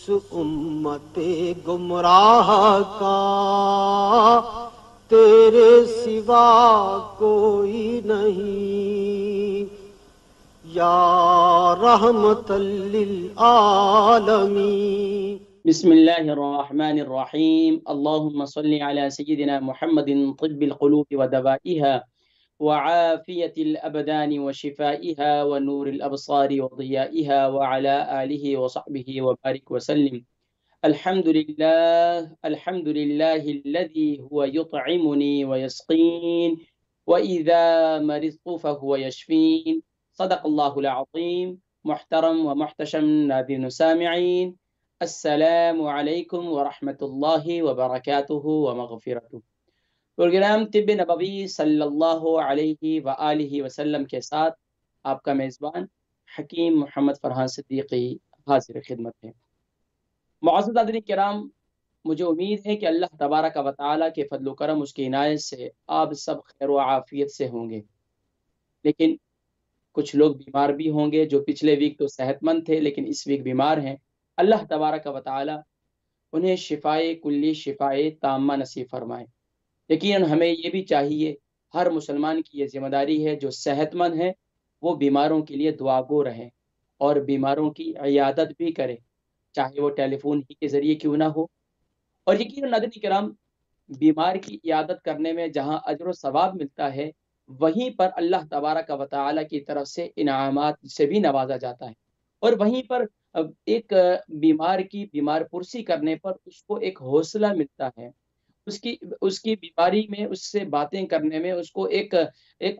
امت گمراہ کا تیرے سوا کوئی نہیں، یا رحمت للعالمین۔ بسم اللہ الرحمن الرحیم، اللہم صلی علی سیدنا محمد طب القلوب ودوائها وعافیة الابدان وشفائها ونور الابصار وضیائها وعلى آلہ وصحبہ وبارک وسلم۔ الحمد للہ الذي هو يطعمني ويسقين وإذا مرضت فهو يشفين۔ صدق اللہ العظیم۔ محترم و محتشم ناظرین و سامعین، السلام علیکم ورحمۃ اللہ وبرکاتہ ومغفرتہ۔ پروگرام طب نبوی صلی اللہ علیہ وآلہ وسلم کے ساتھ آپ کا میزبان حکیم محمد فرحان صدیقی حاضر خدمت ہے۔ معزز حاضرین کرام، مجھے امید ہے کہ اللہ تبارک و تعالیٰ کے فضل و کرم، اس کی عنایت سے آپ سب خیر و عافیت سے ہوں گے، لیکن کچھ لوگ بیمار بھی ہوں گے جو پچھلے ویک تو صحت مند تھے لیکن اس ویک بیمار ہیں۔ اللہ تبارک و تعالیٰ انہیں شفائے کلی، شفائے تامہ نصیب فرمائے۔ یقیناً ہمیں یہ بھی چاہیے، ہر مسلمان کی یہ ذمہ داری ہے جو صحت مند ہے وہ بیماروں کے لیے دعا گو رہے اور بیماروں کی عیادت بھی کرے، چاہے وہ ٹیلی فون ہی کے ذریعے کیوں نہ ہو۔ اور یقیناً ناظرین کرام، بیمار کی عیادت کرنے میں جہاں اجر و ثواب ملتا ہے، وہیں پر اللہ تبارک و تعالیٰ کی طرف سے انعامات سے بھی نوازا جاتا ہے، اور وہیں پر ایک بیمار کی بیمار پرسی کرنے پر اس کو ایک حوصلہ ملتا ہے، اس کی بیماری میں اس سے باتیں کرنے میں اس کو ایک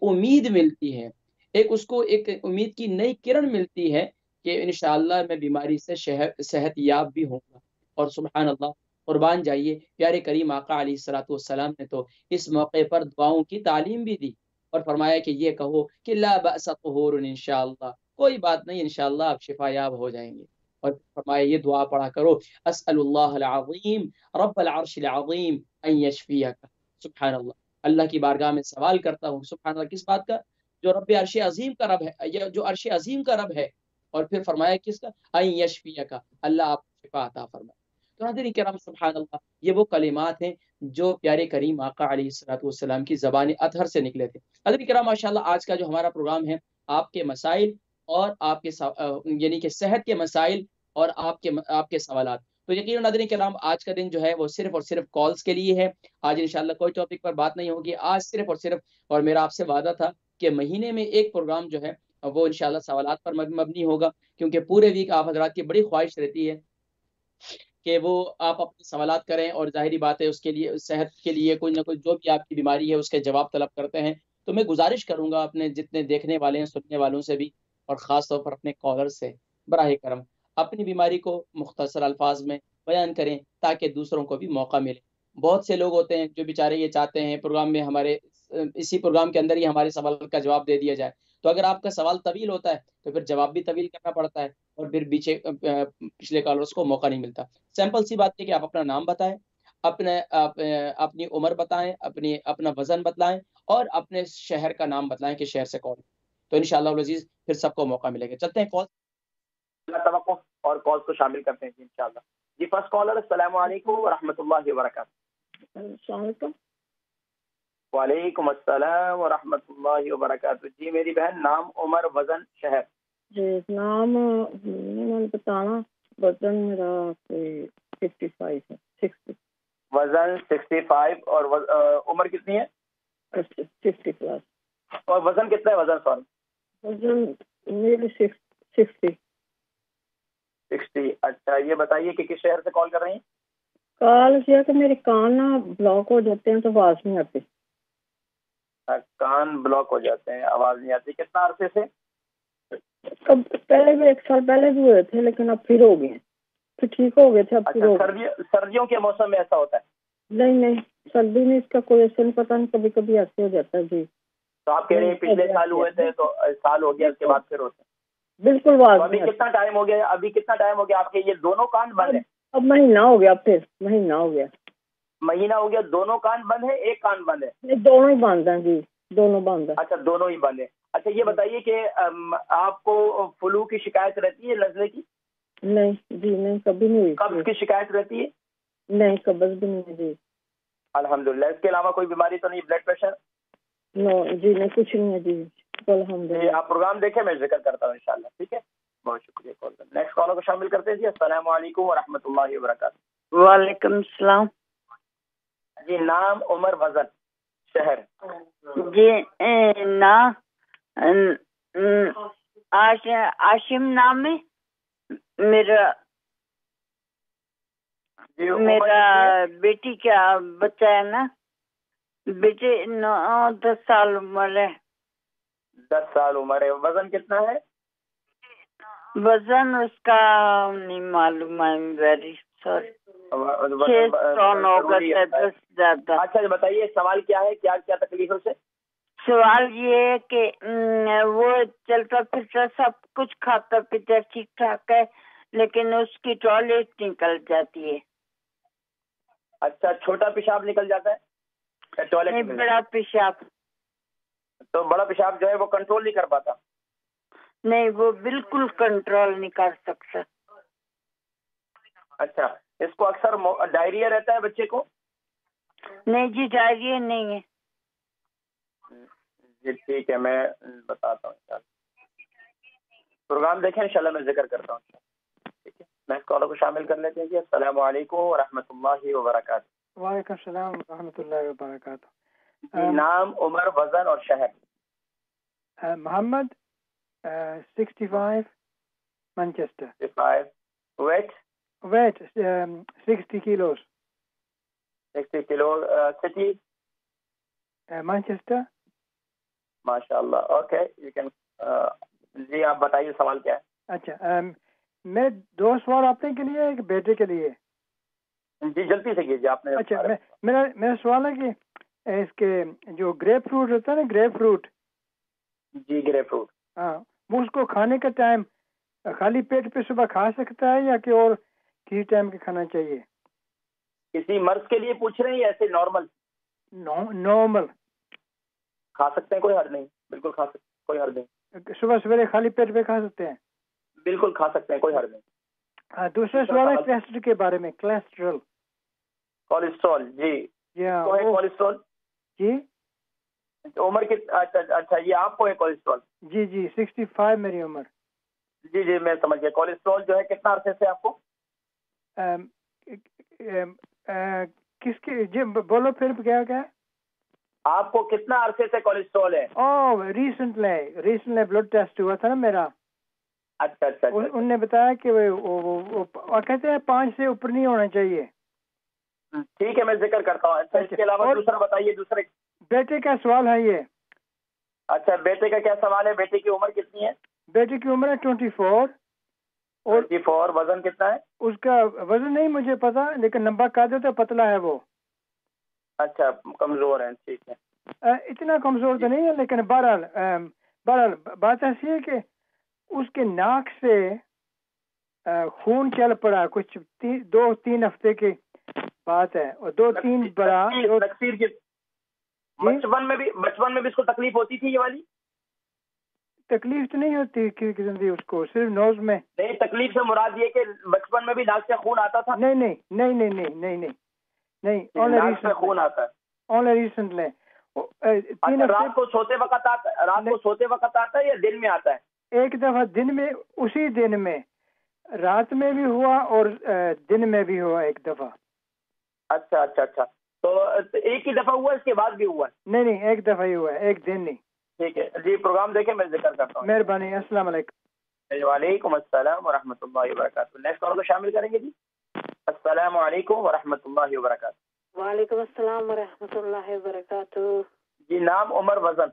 امید ملتی ہے، اس کو ایک امید کی نئی کرن ملتی ہے کہ انشاءاللہ میں بیماری سے صحت یاب بھی ہوں گا۔ اور سبحان اللہ، قربان جائیے، پیارے کریم آقا علیہ الصلوۃ والسلام نے تو اس موقع پر دعاؤں کی تعلیم بھی دی اور فرمایا کہ یہ کہو کہ لا بأس طہور انشاءاللہ، کوئی بات نہیں، انشاءاللہ آپ شفا یاب ہو جائیں گے۔ اور فرمایا یہ دعا پڑھا کرو، اسأل اللہ العظیم رب العرش العظیم ان یشفیک۔ سبحان اللہ، اللہ کی بارگاہ میں سوال کرتا ہوں، سبحان اللہ، کس بات کا؟ جو رب عرش عظیم کا رب ہے، جو عرش عظیم کا رب ہے، اور پھر فرمایا کس کا؟ ان یشفیک، اللہ آپ کو شفا عطا فرمائے۔ تو ناظرین کرام، سبحان اللہ، یہ وہ کلمات ہیں جو پیارے کریم آقا علیہ الصلوۃ والسلام کی زبان اطہر سے نکلے تھے۔ ناظرین کرام، ماشاءاللہ آج کا جو ہمارا پروگرام ہے، آپ کے مسائل اور آپ کے یعنی کہ صحت کے مسائل اور آپ کے سوالات۔ تو یقیناً ناظرین کرام، آج کا دن جو ہے وہ صرف اور صرف کالز کے لیے ہے۔ آج انشاءاللہ کوئی ٹاپک پر بات نہیں ہوگی، آج صرف اور صرف، اور میرا آپ سے وعدہ تھا کہ مہینے میں ایک پروگرام جو ہے وہ انشاءاللہ سوالات پر مبنی ہوگا، کیونکہ پورے ویک آپ حضرات کی بڑی خواہش رہتی ہے کہ وہ آپ اپنے سوالات کریں، اور ظاہری بات ہے اس کے لیے، صحت کے لیے کوئی نہ کوئی جو بھی آپ کی بیماری ہے اس کے جواب طلب کرتے ہیں۔ تو میں گزارش کروں گا اپنے جتنے دیکھنے والے ہیں، سننے والوں سے بھی، اور خاص طور پر اپنے کالر سے، براہ کرم اپنی بیماری کو مختصر الفاظ میں بیان کریں تاکہ دوسروں کو بھی موقع ملے۔ بہت سے لوگ ہوتے ہیں جو بیچارے یہ چاہتے ہیں پروگرام میں ہمارے اسی پروگرام کے اندر ہی ہمارے سوال کا جواب دے دیا جائے، تو اگر آپ کا سوال طویل ہوتا ہے تو پھر جواب بھی طویل کرنا پڑتا ہے، اور پھر پچھلے کالرز کو موقع نہیں ملتا۔ سمپل سی بات ہے کہ آپ اپنا نام بتائیں، اپنی عمر بتائیں، اپنا وزن بتلائیں، اور اپنے شہر کا نام بتلائیں کہ شہر سے کال، تو انشاءاللہ العزیز پھر سب کو موقع ملے گا۔ چلتے ہیں کال توقع اور کالز کو شامل کرتے ہیں انشاءاللہ۔ جی فرسٹ کالر، السلام علیکم ورحمۃ اللہ وبرکاتہ۔ السلام علیکم۔ وعلیکم السلام ورحمۃ اللہ وبرکاتہ۔ جی میری بہن، نام، عمر، وزن، شہر؟ جی نام میں بتانا، وزن میرا 55 ہے، 60۔ وزن 65، اور عمر کتنی ہے؟ 50 پلس۔ اور وزن کتنا ہے؟ وزن وزن میری 60۔ اچھا، یہ بتائیے کہ کس شہر سے کال کر رہی ہیں؟ کال کیا کہ میرے کان نا بلاک ہو جاتے ہیں تو آواز نہیں آتی۔ کان بلاک ہو جاتے ہیں، آواز نہیں آتی، کتنا عرصے سے؟ پہلے بھی 1 سال پہلے بھی ہوئے تھے، لیکن اب پھر ہو گئے، پھر ٹھیک ہو گئے تھے، اب پھر ہو گئے۔ سردیوں کے موسم میں ایسا ہوتا ہے؟ نہیں، سردی میں اس کا کوئی ایسا نہیں، پتہ نہیں، کبھی کبھی ایسے ہو جاتا ہے۔ جی تو آپ کہہ رہے ہیں پچھلے سال ہوئے تھے، تو سال ہو گیا، اس کے بعد پھر ہوتے ہیں؟ بالکل واضح۔ ابھی کتنا ٹائم ہو گیا آپ کے یہ دونوں کان بند ہیں؟ اب مہینہ ہو گیا، پھر مہینہ ہو گیا۔ مہینہ ہو گیا، دونوں کان بند ہے، ایک کان بند ہے؟ نہیں، دونوں ہی بند ہیں جی، دونوں بند ہیں۔ اچھا، دونوں ہی بند ہیں۔ اچھا یہ بتائیے کہ آپ کو فلو کی شکایت رہتی ہے، نزلے کی؟ نہیں جی، نہیں کبھی نہیں ہوئی. قبض کی شکایت رہتی ہے؟ نہیں قبض بھی نہیں جی. الحمدللہ. اس کے علاوہ کوئی بیماری تو نہیں؟ Blood pressure? نو جی نہیں کچھ نہیں ہے جی. الحمد جی للہ. آپ پروگرام دیکھیں، میں ذکر کرتا ہوں انشاءاللہ. ٹھیک ہے، بہت شکریہ. نیکسٹ کالر کو شامل کرتے ہیں جی. السلام علیکم ورحمۃ اللہ وبرکاتہ. وعلیکم السلام. جی نام، عمر، وزن، شہر. جی آشم نام ہے میرا. جی میرا بیٹی کا بچہ ہے نا، بیٹے 9-10 سال عمر ہے. 10 سال عمر ہے. وزن کتنا ہے؟ وزن اس کا نہیں معلوم ہے. Very sorry. 600 ہوگا 10 زیادہ. اچھا جی بتائیے سوال کیا ہے، کیا کیا تکلیف ہے اسے؟ سوال یہ ہے کہ وہ چلتا پھرتا سب کچھ کھاتا پیتا ٹھیک ٹھاک ہے، لیکن اس کی ٹوائلٹ نکل جاتی ہے. اچھا چھوٹا پیشاب نکل جاتا ہے؟ ٹوائلٹ بڑا پیشاب. تو بڑا پیشاب جو ہے وہ کنٹرول نہیں کر پاتا؟ نہیں وہ بالکل کنٹرول نہیں کر سکتا. اچھا اس کو اکثر ڈائریا رہتا ہے بچے کو؟ نہیں جی ڈائریا نہیں ہے. جی ٹھیک ہے، میں بتاتا ہوں. پروگرام دیکھیں انشاءاللہ میں ذکر کرتا ہوں. ٹھیک ہے، میں اس کالر کو شامل کر لیتے ہیں جی. السلام علیکم ورحمۃ اللہ وبرکاتہ. وعلیکم السلام ورحمۃ اللہ وبرکاتہ. نام، عمر، وزن اور شہر. Muhammad 65 Manchester. 65. Weight 60 kilos. 60 kilo. City? Manchester. ماشاء اللہ. Okay you can. جی آپ بتائیے سوال کیا ہے؟ اچھا میں 2 سوال اپنے کے لیے ایک بیٹے کے لیے. جی جلدی سے کیجیے آپ نے. اچھا میرا سوال ہے کہ اس کے جو گریپ فروٹ ہوتا ہے نا، گریپ فروٹ. جی گریپ فروٹ. ہاں وہ اس کو کھانے کا ٹائم خالی پیٹ پہ صبح کھا سکتا ہے یا کہ اور کسی ٹائم کے کھانا چاہیے؟ کسی مرض کے لیے پوچھ رہے ہیں یا ایسے نارمل؟ نارمل. کھا سکتے ہیں، کوئی حرج نہیں. بالکل کھا سکتے ہیں، کوئی حرج نہیں. صبح سویرے خالی پیٹ پہ کھا سکتے ہیں؟ بالکل کھا سکتے ہیں، کوئی حرج نہیں. ہاں دوسرا سوال ہے کولیسٹرول کے بارے میں. کولیسٹرول. جی کولیسٹرول. جی عمر کی؟ اچھا یہ آپ کو ہے کولیسٹرول؟ جی 65 میری عمر. جی میں سمجھ گیا. کولیسٹرول جو ہے کتنا عرصے سے آپ کو؟ کس کی جی بولو پھر کیا آپ کو کتنا عرصے سے کولیسٹرول ہے؟ ریسنٹلی بلڈ ٹیسٹ ہوا تھا نا میرا. اچھا. ان نے بتایا کہ وہ کہتے ہیں 5 سے اوپر نہیں ہونا چاہیے. ٹھیک ہے میں ذکر کرتا ہوں. اچھا اس کے علاوہ دوسرا بتائیے. دوسرے بیٹے کا سوال ہے یہ. اچھا بیٹے کا کیا سوال ہے؟ بیٹے کی عمر کتنی ہے؟ بیٹے کی عمر ہے 24. 24. وزن کتنا ہے اس کا؟ وزن نہیں مجھے پتا، لیکن لمبا قد ہے، پتلا ہے وہ. اچھا کمزور ہے. ٹھیک ہے. اتنا کمزور تو نہیں ہے، لیکن بہرحال بات ایسی ہے کہ اس کے ناک سے خون چل پڑا کچھ 2-3 ہفتے کی بات ہے. اور 2-3 بڑا بچپن میں بھی اس کو تکلیف ہوتی تھی یہ والی؟ تکلیف تو نہیں ہوتی قسم کی اس کو، صرف نوز میں. نہیں تکلیف سے مراد یہ کہ بچپن میں بھی ناک سے خون آتا تھا؟ نہیں ناک سے خون آتا ہے اونلی ریسنٹلی. رات کو سوتے وقت آتا ہے یا دن میں آتا ہے؟ ایک دفعہ دن میں، اسی دن میں رات میں بھی ہوا اور دن میں بھی ہوا ایک دفعہ. اچھا تو ایک ہی دفعہ ہوا، اس کے بعد بھی ہوا؟ نہیں ایک دفعہ ہی ہوا ہے، ایک دن نہیں. ٹھیک ہے جی پروگرام دیکھیں میں ذکر کرتا ہوں. مہربانی. السلام علیکم. وعلیکم السلام ورحمۃ اللہ وبرکاتہ. نیکسٹ کال کو شامل کریں گے جی. السلام علیکم ورحمۃ اللہ وبرکاتہ. وعلیکم السلام ورحمۃ اللہ وبرکاتہ. جی نام، عمر، وزن.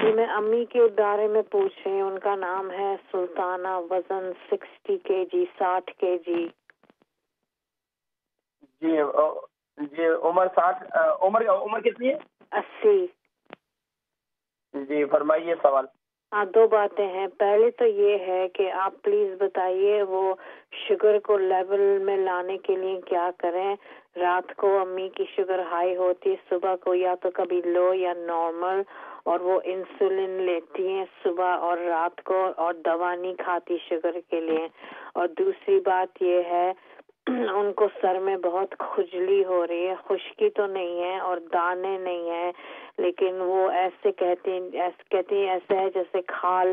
جی میں امی کے بارے میں پوچھ رہی ہوں. ان کا نام ہے سلطانہ. وزن 60 kg 60 kg. جی عمر 60. عمر کتنی ہے؟ 80. جی فرمائیے سوال. ہاں 2 باتیں ہیں. پہلے تو یہ ہے کہ آپ پلیز بتائیے وہ شوگر کو لیول میں لانے کے لیے کیا کریں. رات کو امی کی شوگر ہائی ہوتی، صبح کو یا تو کبھی لو یا نارمل. اور وہ انسولین لیتی ہیں صبح اور رات کو اور دوا نہیں کھاتی شوگر کے لیے. اور دوسری بات یہ ہے ان کو سر میں بہت کھجلی ہو رہی ہے, خشکی تو نہیں ہے اور دانے نہیں ہیں, لیکن وہ ایسے کہتی ہیں ایسے ہے جیسے کھال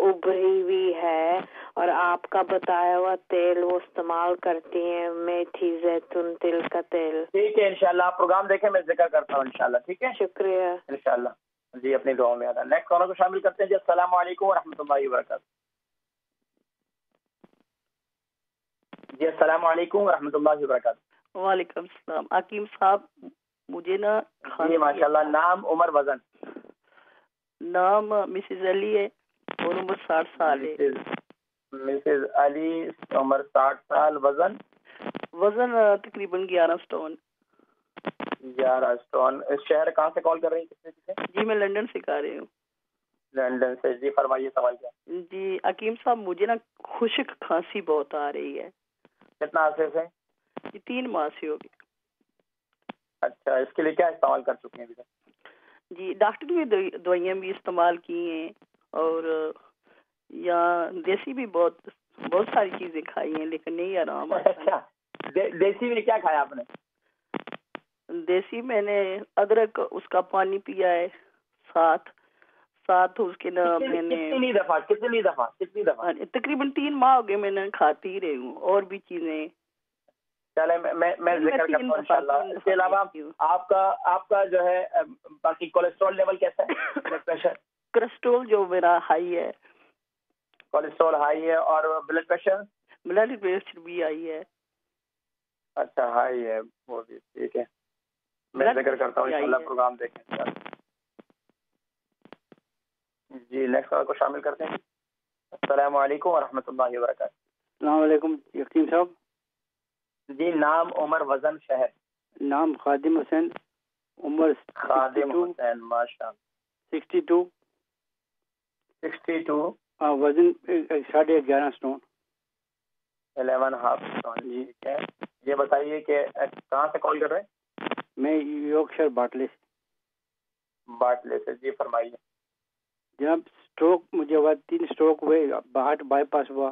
ابھری ہوئی ہے. اور آپ کا بتایا ہوا تیل وہ استعمال کرتی ہیں, میتھی زیتون تل کا تیل. ٹھیک ہے انشاءاللہ آپ پروگرام دیکھیں, میں ذکر کرتا ہوں انشاءاللہ. ٹھیک ہے, شکریہ انشاءاللہ. جی اپنی دعاؤں میں یاد رکھیں. نیکسٹ کالر کو شامل کرتے ہیں جی. السلام علیکم ورحمۃ اللہ وبرکاتہ. جی السلام علیکم ورحمۃ اللہ وبرکاتہ. وعلیکم السلام. حکیم صاحب مجھے نا جی ماشاءاللہ. نام عمر وزن؟ نام مسز علی ہے اور عمر 60 سال ہے. مسز علی, عمر 60 سال, وزن تقریباً 11 سٹون. 11 سٹون. اس شہر کہاں سے کال کر رہی ہیں؟ کتنے؟ جی میں لندن سے کر رہی ہوں. لندن سے. جی فرمائیے سوال کیا. جی حکیم صاحب مجھے نا خشک کھانسی بہت آ رہی ہے. کتنا عرصے سے؟ یہ 3 ماہ سے ہوگی. اچھا, اس کے لیے کیا استعمال کر چکے ہیں ابھی تک؟ جی ڈاکٹر کی دوائیاں بھی استعمال کی ہیں اور یا دیسی بھی بہت ساری چیزیں کھائی ہیں لیکن نہیں آرام. اچھا, دیسی میں کیا کھایا آپ نے؟ دیسی میں نے ادرک اس کا پانی پیا ہے, ساتھ اس کے نام میں نے کتنی دفعہ تقریباً 3 ماہ ہو گئے میں نے کھاتی ہی رہی ہوں. اور بھی چیزیں چلے میں ذکر کرتا ہوں انشاءاللہ. اس کے علاوہ آپ کا جو ہے باقی کولیسٹرول لیول کیسا ہے؟ Blood pressure? کولیسٹرول جو میرا ہائی ہے. کولیسٹرول ہائی ہے. اور بلڈ پریشر بھی ہائی ہے. اچھا ہائی ہے وہ بھی. ٹھیک ہے میں ذکر کرتا ہوں انشاءاللہ. پروگرام دیکھیں انشاءاللہ. جی نیکسٹ کال کو شامل کرتے ہیں. السلام علیکم ورحمۃ اللہ وبرکاتہ. السلام علیکم یقین صاحب. جی نام عمر وزن شہر؟ نام خادم حسین, عمر خادم حسین. ماشاء اللہ. 62. وزن 11.5 سٹون. 11.5 سٹون. جی ٹھیک ہے. یہ بتائیے کہ کہاں سے کال کر رہے ہیں؟ میں یورکشائر باٹلے سے. جی فرمائیے. جناب اسٹروک مجھے ہوا, 3 اسٹروک ہوئے, ہارٹ بائی پاس ہوا,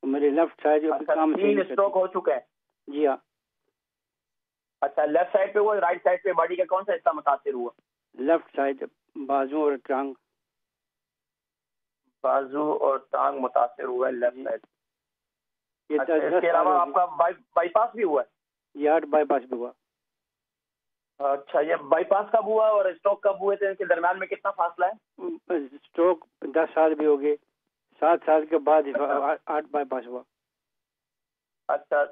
میرے لیفٹ سائڈ. 3 اسٹروک ہو چکے ہیں؟ جی ہاں. اچھا لیفٹ سائڈ پہ ہوا, رائٹ سائڈ پہ باڈی کا کون سا حصہ متاثر ہوا؟ لیفٹ سائڈ, بازو اور ٹانگ. بازو اور ٹانگ متاثر ہوا ہے لیفٹ سائڈ. اچھا, اس کے علاوہ آپ کا بائی پاس بھی ہوا ہے؟ یہ ہارٹ بائی پاس بھی ہوا. اچھا, یہ بائی پاس کب ہوا اور اسٹروک کب ہوئے تھے؟ ان کے درمیان میں کتنا فاصلہ ہے؟ اسٹروک 10 سال بھی ہو گئے, 7 سال کے بعد ہارٹ بائی پاس ہوا. اچھا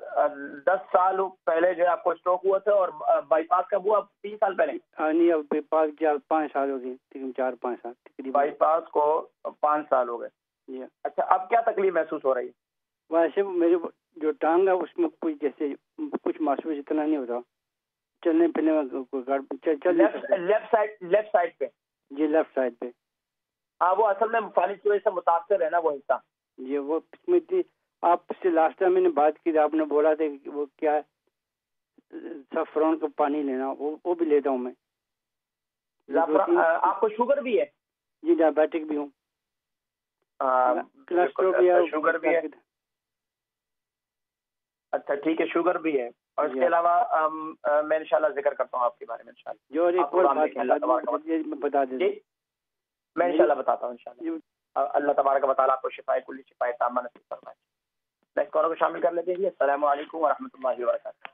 10 سال پہلے جو ہے آپ کو اسٹروک ہوا تھا, اور بائی پاس کب ہوا؟ 3 سال پہلے؟ نہیں, اب بائی پاس 5 سال ہو گئے, 4-5 سال تقریباً. بائی پاس کو 5 سال ہو گئے. جی. اچھا اب کیا تکلیف محسوس ہو رہی ہے؟ ویسے میرے جو ٹانگ ہے اس میں کچھ جیسے کچھ محسوس اتنا نہیں ہوتا, چلنے پھرنے میں. لیفٹ سائڈ پہ؟ جی لیفٹ سائڈ پہ. ہاں وہ اصل میں فالج کی وجہ سے متاثر ہے نا وہ حصہ. جی وہ اس میں آپ سے لاسٹ ٹائم میں نے بات کی تھی, آپ نے بولا تھا کہ وہ کیا سفرون کا پانی لینا, وہ بھی لیتا ہوں میں. آپ کو شوگر بھی ہے؟ جی ڈائبیٹک بھی ہوں. کولیسٹرول بھی ہے, شوگر بھی ہے. اچھا ٹھیک ہے, شوگر بھی ہے. اور اس کے علاوہ میں انشاءاللہ ذکر کرتا ہوں آپ کے بارے میں انشاءاللہ. جو ایک اور بات بتا دیں. میں انشاءاللہ بتاتا ہوں انشاءاللہ. اللہ تبارک و تعالیٰ آپ کو شفائے کلی شفائے تامہ نصیب فرمائے. نیکسٹ کالر کو شامل کر لیتے ہیں. السلام علیکم ورحمۃ اللہ وبرکاتہ.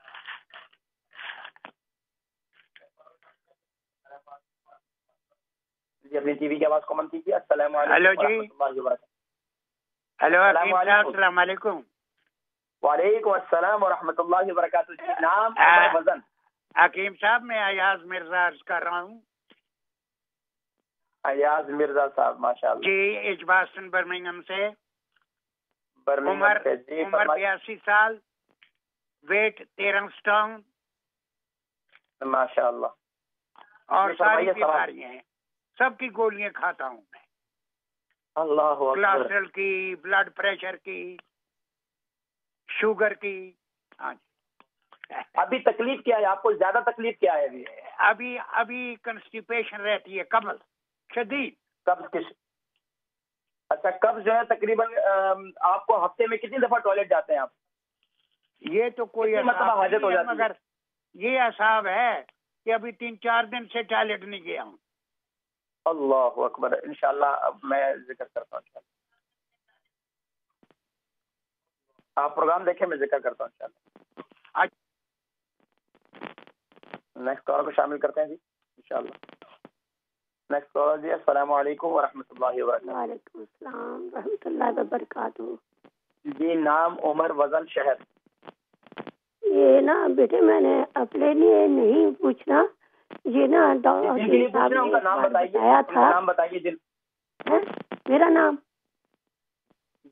جی اپنی ٹی وی کی آواز کو من کیجیے. السلام علیکم ورحمۃ اللہ وبرکاتہ. ہیلو السلام علیکم. وعلیکم السلام ورحمۃ اللہ وبرکاتہ. نام وزن؟ حکیم صاحب میں ایاز مرزا عرض کر رہا ہوں. ایاز مرزا صاحب ماشاء اللہ. جی ایجباسٹن برمنگھم سے. عمر 82 سال, ویٹ 13 سٹون. ماشاء اللہ. اور ساری بیماریاں ہیں, سب کی گولیاں کھاتا ہوں میں. اللہ کولیسٹرول کی, بلڈ پریشر کی, شوگر کی. ہاں جی. ابھی تکلیف کیا ہے آپ کو؟ زیادہ تکلیف کیا ہے ابھی؟ ابھی کنسٹیپیشن رہتی ہے, کمل. شدید قبض کس؟ اچھا قبض جو ہے تقریباً آپ کو ہفتے میں کتنی دفعہ ٹوائلٹ جاتے ہیں آپ؟ یہ تو کوئی مطلب حاجت ہو جاتی ہے؟ مگر یہ اعصاب ہے کہ ابھی 3-4 دن سے ٹوائلٹ نہیں گیا ہوں. اللہ اکبر. انشاءاللہ اب میں ذکر کرتا ہوں انشاءاللہ. آپ پروگرام دیکھیں میں ذکر کرتا ہوں انشاءاللہ. نیکسٹ کالر کو شامل کرتے ہیں جی انشاءاللہ. نیکسٹ کالر جی السلام علیکم ورحمۃ اللہ وبرکاتہ. وعلیکم السلام ورحمۃ اللہ وبرکاتہ. جی نام عمر وزن شہر. یہ نا بیٹے میں نے اپنے لیے نہیں پوچھنا, یہ نا جن کے لیے پوچھ رہے ہیں ان کا نام بتائیے. نام بتائیے. میرا نام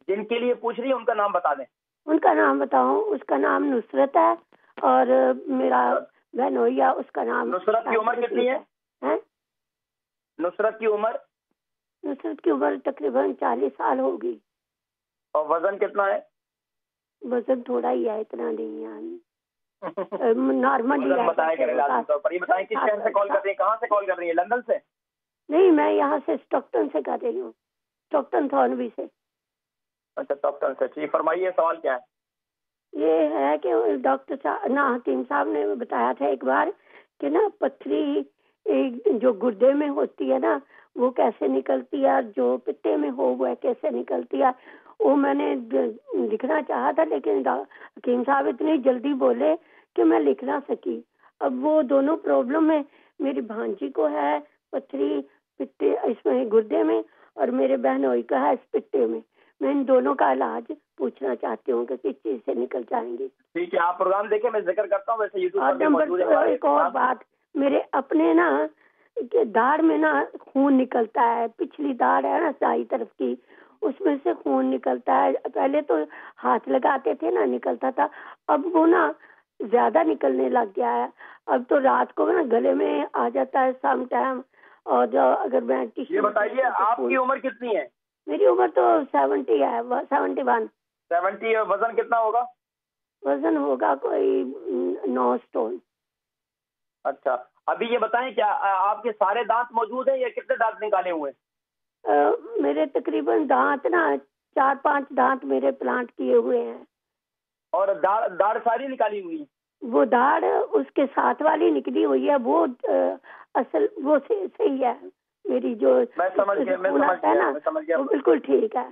جن کے لیے پوچھ رہی ہیں ان کا نام بتا دیں. ان کا نام بتاؤں؟ اس کا نام نصرت ہے اور میرا بہنویا اس کا نام. نصرت کی عمر کتنی ہے؟ نصرت کی عمر؟ نصرت کی عمر تقریباً 40 سال ہوگی. اور وزن کتنا ہے؟ وزن تھوڑا ہی ہے, اتنا نہیں ہے, نارمل ہی ہے. بتائیں کس شہر سے کال کر رہی ہیں, کہاں سے کال کر رہی ہیں؟ لندن سے؟ نہیں, میں یہاں سے اسٹاکٹن سے کر رہی ہوں, اسٹاکٹن تھورنبی سے. اچھا اسٹاکٹن سے. ٹھیک, فرمائیے سوال کیا ہے؟ یہ ہے کہ ڈاکٹر صاحب نا حکیم صاحب نے بتایا تھا ایک بار کہ نا پتھری جو گردے میں ہوتی ہے نا وہ کیسے نکلتی ہے, جو پتے میں ہو وہ کیسے نکلتی ہے. وہ میں نے لکھنا چاہا تھا لیکن حکیم صاحب اتنی جلدی بولے کہ میں لکھ نہ سکی. اب وہ دونوں پرابلم ہے, میری بھانجی کو ہے پتھری پتے اس میں گردے میں اور میرے بہنوئی کا ہے اس پتے میں. میں ان دونوں کا علاج پوچھنا چاہتی ہوں کہ کس چیز سے نکل جائیں گی. ٹھیک ہے, آپ پروگرام دیکھیں, میں ذکر کرتا ہوں. ویسے یوٹیوب پر بھی موجود ہے. ایک اور بات, میرے اپنے نا داڑھ میں نا خون نکلتا ہے, پچھلی داڑھ ہے نا دائیں طرف کی, اس میں سے خون نکلتا ہے. پہلے تو ہاتھ لگاتے تھے نا نکلتا تھا, اب وہ نا زیادہ نکلنے لگ گیا ہے. اب تو رات کو نا گلے میں آ جاتا ہے سم ٹائم. اور جو اگر میں یہ بتائیے آپ کی عمر کتنی ہے؟ میری عمر تو 70 ہے, 71. 70. اور وزن کتنا ہوگا؟ وزن ہوگا کوئی 9 اسٹون. اچھا, ابھی یہ بتائیں کیا آپ کے سارے دانت موجود ہیں یا کتنے دانت نکالے ہوئے ہیں؟ میرے تقریباً دانت نا 4-5 دانت میرے پلانٹ کیے ہوئے ہیں. اور داڑھ ساری نکالی ہوئی ہے؟ وہ داڑھ اس کے ساتھ والی نکلی ہوئی ہے, وہ اصل وہ صحیح ہے. میری جو میں سمجھ گیا وہ بالکل ٹھیک ہے.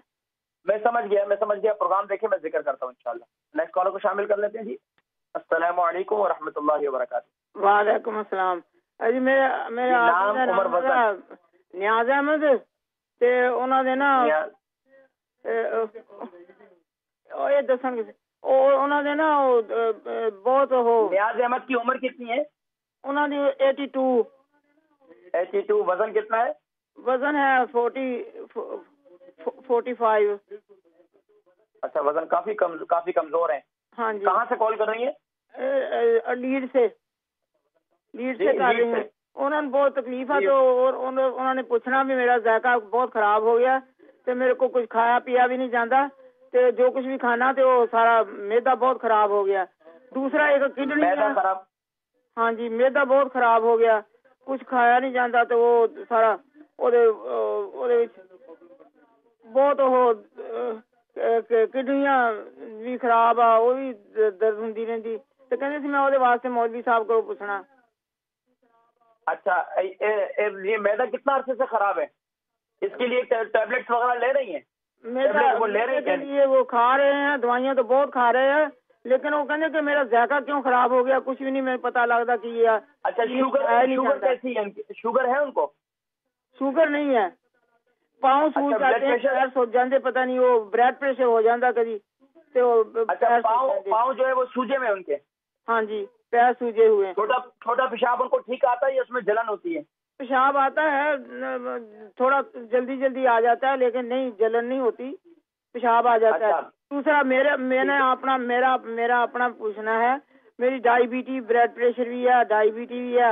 میں سمجھ گیا. پروگرام دیکھیں, میں ذکر کرتا ہوں انشاءاللہ. نیکسٹ کالر کو شامل کر لیتے ہیں جی. السلام علیکم ورحمۃ اللہ وبرکاتہ. وعلیکم السلام. جی میرا نام عمر وزن نیاز احمد تے انہاں دے نا یہ دسن انہاں دے نا بہت ہو. نیاز احمد کی عمر کتنی ہے؟ انہاں دی 82. 82. وزن کتنا ہے؟ وزن ہے 45. اچھا, وزن کافی کمزور ہیں. ہاں جی. کہاں سے کال کر رہی ہیں؟ لیڈ سے کر رہی ہیں. انہوں نے بہت تکلیف ہے تو انہوں نے پوچھنا بھی میرا ذائقہ بہت خراب ہو گیا تو میرے کو کچھ کھایا پیا بھی نہیں جاتا, تو جو کچھ بھی کھانا تو وہ سارا میدا بہت خراب ہو گیا. دوسرا ایک کڈنی خراب. ہاں جی, میدا بہت خراب ہو گیا, کچھ کھایا نہیں جاتا تو وہ سارا بہت وہ کڈنیاں بھی خراب آ, وہ بھی درد ہوندی رہندی تو کہندے سی میں وہ واسطے مولوی صاحب کو پوچھنا. اچھا, یہ میدا کتنا عرصے سے خراب ہے؟ اس کے لیے ٹیبلٹس وغیرہ لے رہی ہیں؟ وہ کھا رہے ہیں, دوائیاں تو بہت کھا رہے ہیں, لیکن وہ کہنے کہ میرا ذائقہ کیوں خراب ہو گیا, کچھ بھی نہیں میں پتہ لگتا کہ یہ. اچھا, شوگر کیسی ہے؟ شوگر ہے ان کو؟ شوگر نہیں ہے, پاؤں سوج جاتے ہیں, پیر سوج جاندے, پتہ نہیں وہ بلڈ پریشر ہو جاتا کبھی. پاؤں جو ہے وہ سوجے میں ان کے؟ ہاں جی, پیر سوجے ہوئے. چھوٹا پیشاب ان کو ٹھیک آتا ہے یا اس میں جلن ہوتی ہے؟ پیشاب آتا ہے, تھوڑا جلدی آ جاتا ہے, لیکن نہیں جلن نہیں ہوتی, پیشاب آ جاتا ہے. دوسرا میرا اپنا پوچھنا ہے, میری ڈائبٹی بلڈ پریشر بھی ہے, ڈائبٹی بھی ہے.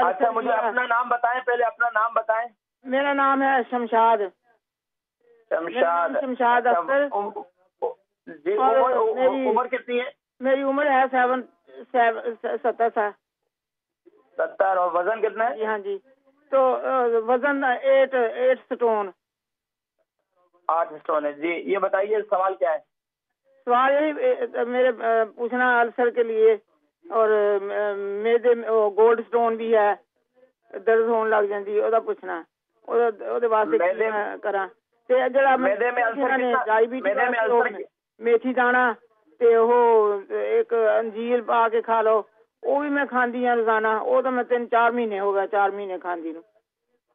اچھا, مجھے اپنا نام بتائیں, پہلے اپنا نام بتائیں. میرا نام ہے شمشاد اختر. جی, عمر کتنی ہے؟ میری عمر ہے 70 سال. 70. اور وزن کتنا ہے؟ ہاں جی, تو وزن 8 سٹون. 8 اسٹون ہے. جی یہ بتائیے سوال کیا ہے؟ سوال یہی میرے پوچھنا السر کے لیے اور میدے گولڈ سٹون بھی ہے درد ہون لگ جاندی ہے پوچھنا واسطے کراں تے جڑا میدے میں السر میتھی دانا تے وہ ایک انجیر پا کے کھا لو وہ بھی میں کھاندی ہوں روزانہ. وہ تو میں 3-4 مہینے ہو گئے 4 مہینے کھاندی نو.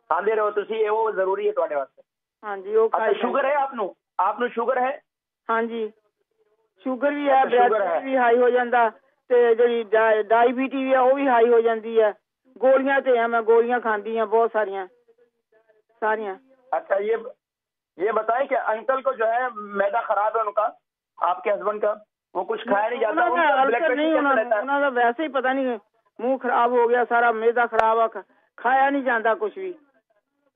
کھاندے رہو تسی وہ ضروری ہے تواڈے واسطے. ہاں جی. وہ شوگر ہے آپ نو شوگر ہے؟ ہاں جی شوگر بھی ہے بلڈ بھی ہائی ہو جاتا تے جڑی ڈائبٹی بھی ہے وہ بھی ہائی ہو جاتی ہے. گولیاں تے ہیں میں گولیاں کھاندی ہیں بہت ساریاں. اچھا یہ بتائیں کہ انکل کو جو ہے میدا خراب ہے ان کا آپ کے ہسبینڈ کا وہ کچھ کھایا نہیں جاتا انہوں کا ویسے ہی پتہ نہیں منہ خراب ہو گیا سارا میدا خراب کھایا نہیں جاتا کچھ بھی.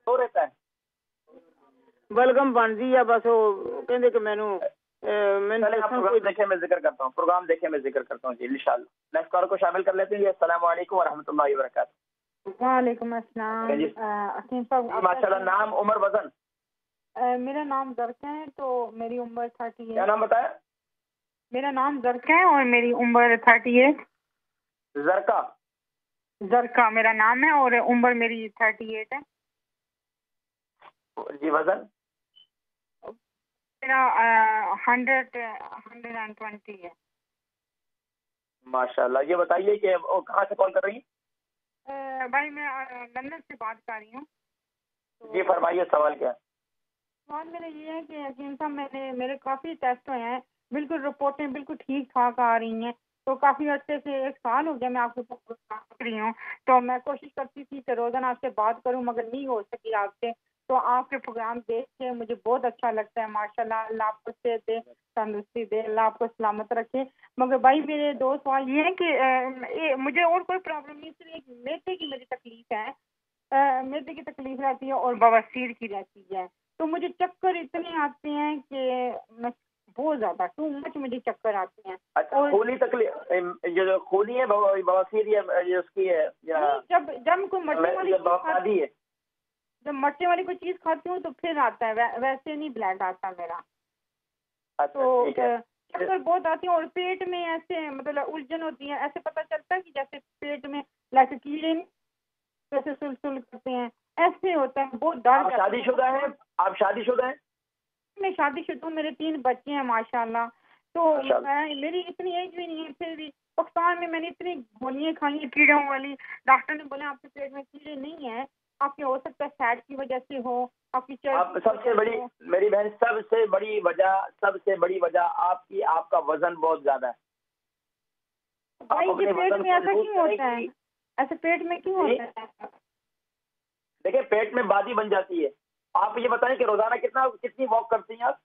ہو رہتا ہے بلگم بنتی ہے بس وہ کہندے کہ مینوں دیکھیں میں ذکر کرتا ہوں پروگرام دیکھیں میں ذکر کرتا ہوں. جی انشاءاللہ نیکسٹ کال کو شامل کر لیتے ہیں. السلام علیکم ورحمۃ اللہ وبرکاتہ. وعلیکم السلام. حکیم صاحب ماشاءاللہ. نام عمر وزن؟ میرا نام زرکا ہے تو میری عمر 30 ہے. کیا نام بتایا؟ میرا نام زرکا ہے اور میری عمر 30 ہے. زرکا میرا نام ہے اور عمر میری 38 ہے. جی وزن میرا 120 ہے. ماشاءاللہ. یہ بتائیے کہ وہ کہاں سے کال کر رہی ہیں؟ بھائی میں لندن سے بات کر رہی ہوں. جی فرمائیے سوال کیا ہے؟ سوال میرا یہ ہے کہ حکیم صاحب میرے کافی ٹیسٹ ہوئے ہیں بالکل رپورٹیں بالکل ٹھیک ٹھاک آ رہی ہیں. تو کافی عرصے سے 1 سال ہو گیا میں آپ کو بات کر رہی ہوں. تو میں کوشش کرتی تھی کہ روزانہ آپ سے بات کروں مگر نہیں ہو سکی آپ سے. تو آپ کے پروگرام دیکھ کے مجھے بہت اچھا لگتا ہے. ماشاءاللہ اللہ آپ کو صحت دے تندرستی دے اللہ آپ کو سلامت رکھے. مگر بھائی میرے 2 سوال یہ ہیں کہ مجھے اور کوئی پرابلم نہیں صرف ایک میدے کی میری تکلیف ہے. میدے کی تکلیف رہتی ہے اور بواسیر کی رہتی ہے. تو مجھے چکر اتنے آتے ہیں کہ بہت زیادہ ٹو مچ مجھے چکر آتے ہیں. اچھا خونی تکلیف جو خونی ہے بواسیر یہ اس کی ہے جب کوئی مرچے والی کوئی چیز کھاتی ہوں تو پھر آتا ہے ویسے نہیں بلڈ آتا میرا. تو چکر بہت آتی ہیں اور پیٹ میں ایسے مطلب الجھن ہوتی ہے. ایسے پتہ چلتا ہے کہ جیسے پیٹ میں لائک کیڑے جیسے سل کرتے ہیں ایسے ہوتا ہے. بہت ڈر. آپ شادی شدہ ہیں؟ میں شادی شدہ ہوں. میرے 3 بچے ہیں ماشاءاللہ. تو میری اتنی ایج بھی نہیں ہے پھر بھی پاکستان میں نے اتنی گولیاں کھائی ہیں کیڑوں والی. ڈاکٹر نے بولا آپ کے پیٹ میں کیڑے نہیں ہیں آپ کے ہو سکتا ہے فیٹ کی وجہ سے ہو آپ کی سب سے بڑی میری بہن سب سے بڑی وجہ آپ کا وزن بہت زیادہ ہے. پیٹ میں ایسا کیوں ہوتا ہے؟ ایسے پیٹ میں کیوں ہوتا ہے؟ دیکھیں پیٹ میں بادی بن جاتی ہے. آپ یہ بتائیں کہ روزانہ کتنی واک کرتی ہیں آپ؟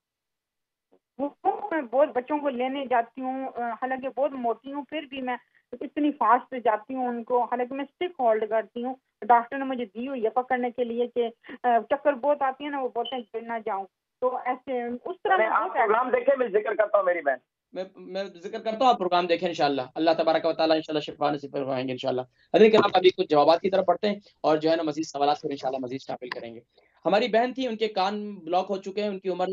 میں بہت بچوں کو لینے جاتی ہوں حالانکہ بہت موٹی ہوں پھر بھی میں اتنی فاسٹ جاتی ہوں ان کو. حالانکہ میں اسٹک ہولڈ کرتی ہوں. ڈاکٹر نے مجھے دی ہوئی ہے پکڑنے کے لیے کہ چکر بہت آتی ہے نا وہ بولتے ہیں گر نہ جاؤں. تو ایسے اس طرح آپ پروگرام دیکھیں میں ذکر کرتا ہوں میری بہن. میں ذکر کرتا ہوں آپ پروگرام دیکھیں انشاءاللہ. اللہ تبارک و تعالیٰ انشاءاللہ شفا نصیب فرمائیں گے انشاءاللہ. حضرت کرام ابھی کچھ جوابات کی طرف پڑھتے ہیں اور جو ہے نا مزید سوالات پھر انشاءاللہ مزید شامل کریں گے. ہماری بہن تھی ان کے کان بلاک ہو چکے ہیں. ان کی عمر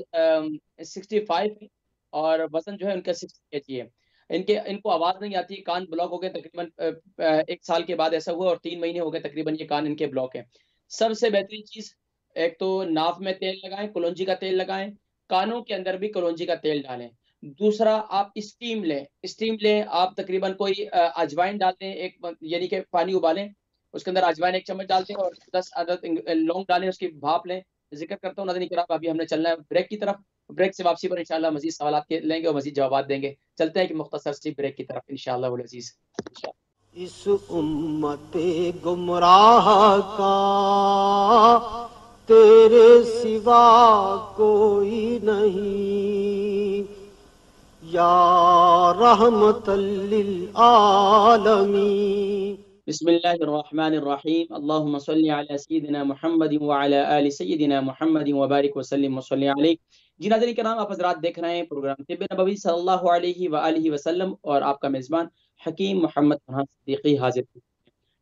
65 ہے اور وزن جو ہے ان کا 60 kg ہے. ان کو آواز نہیں آتی. کان بلاک ہو گئے تقریباً 1 سال کے بعد ایسا ہوا اور 3 مہینے ہو گئے تقریباً یہ کان ان کے بلاک ہیں. سب سے بہترین چیز ایک تو ناف میں تیل لگائیں کلونجی کا تیل لگائیں. کانوں کے اندر بھی کلونجی کا تیل ڈالیں. دوسرا آپ اسٹیم لیں آپ تقریباً کوئی اجوائن ڈالتے ہیں یعنی کہ پانی ابالیں اس کے اندر اجوائن 1 چمچ ڈالتے ہیں اور 10 عدد لونگ ڈالیں اس کی بھاپ لیں. ذکر کرتا ہوں ناظرین کرام ابھی ہم نے چلنا ہے بریک کی طرف. بریک سے واپسی پر انشاءاللہ مزید سوالات لیں گے اور مزید جوابات دیں گے. چلتے ہیں کہ مختصر سی بریک کی طرف انشاءاللہ العزیز. اس امت گمراہ کا تیرے سوا کوئی نہیں یا رحمت للعالمین. بسم اللہ الرحمن الرحیم. اللہم صلی علی سیدنا محمد وعلی آل سیدنا محمد وبارک وسلم وصلی علیہ. جی ناظرین کرام آپ حضرات دیکھ رہے ہیں پروگرام طب نبوی صلی اللہ علیہ وآلہ وسلم اور آپ کا میزبان حکیم محمد فرحان صدیقی حاضر.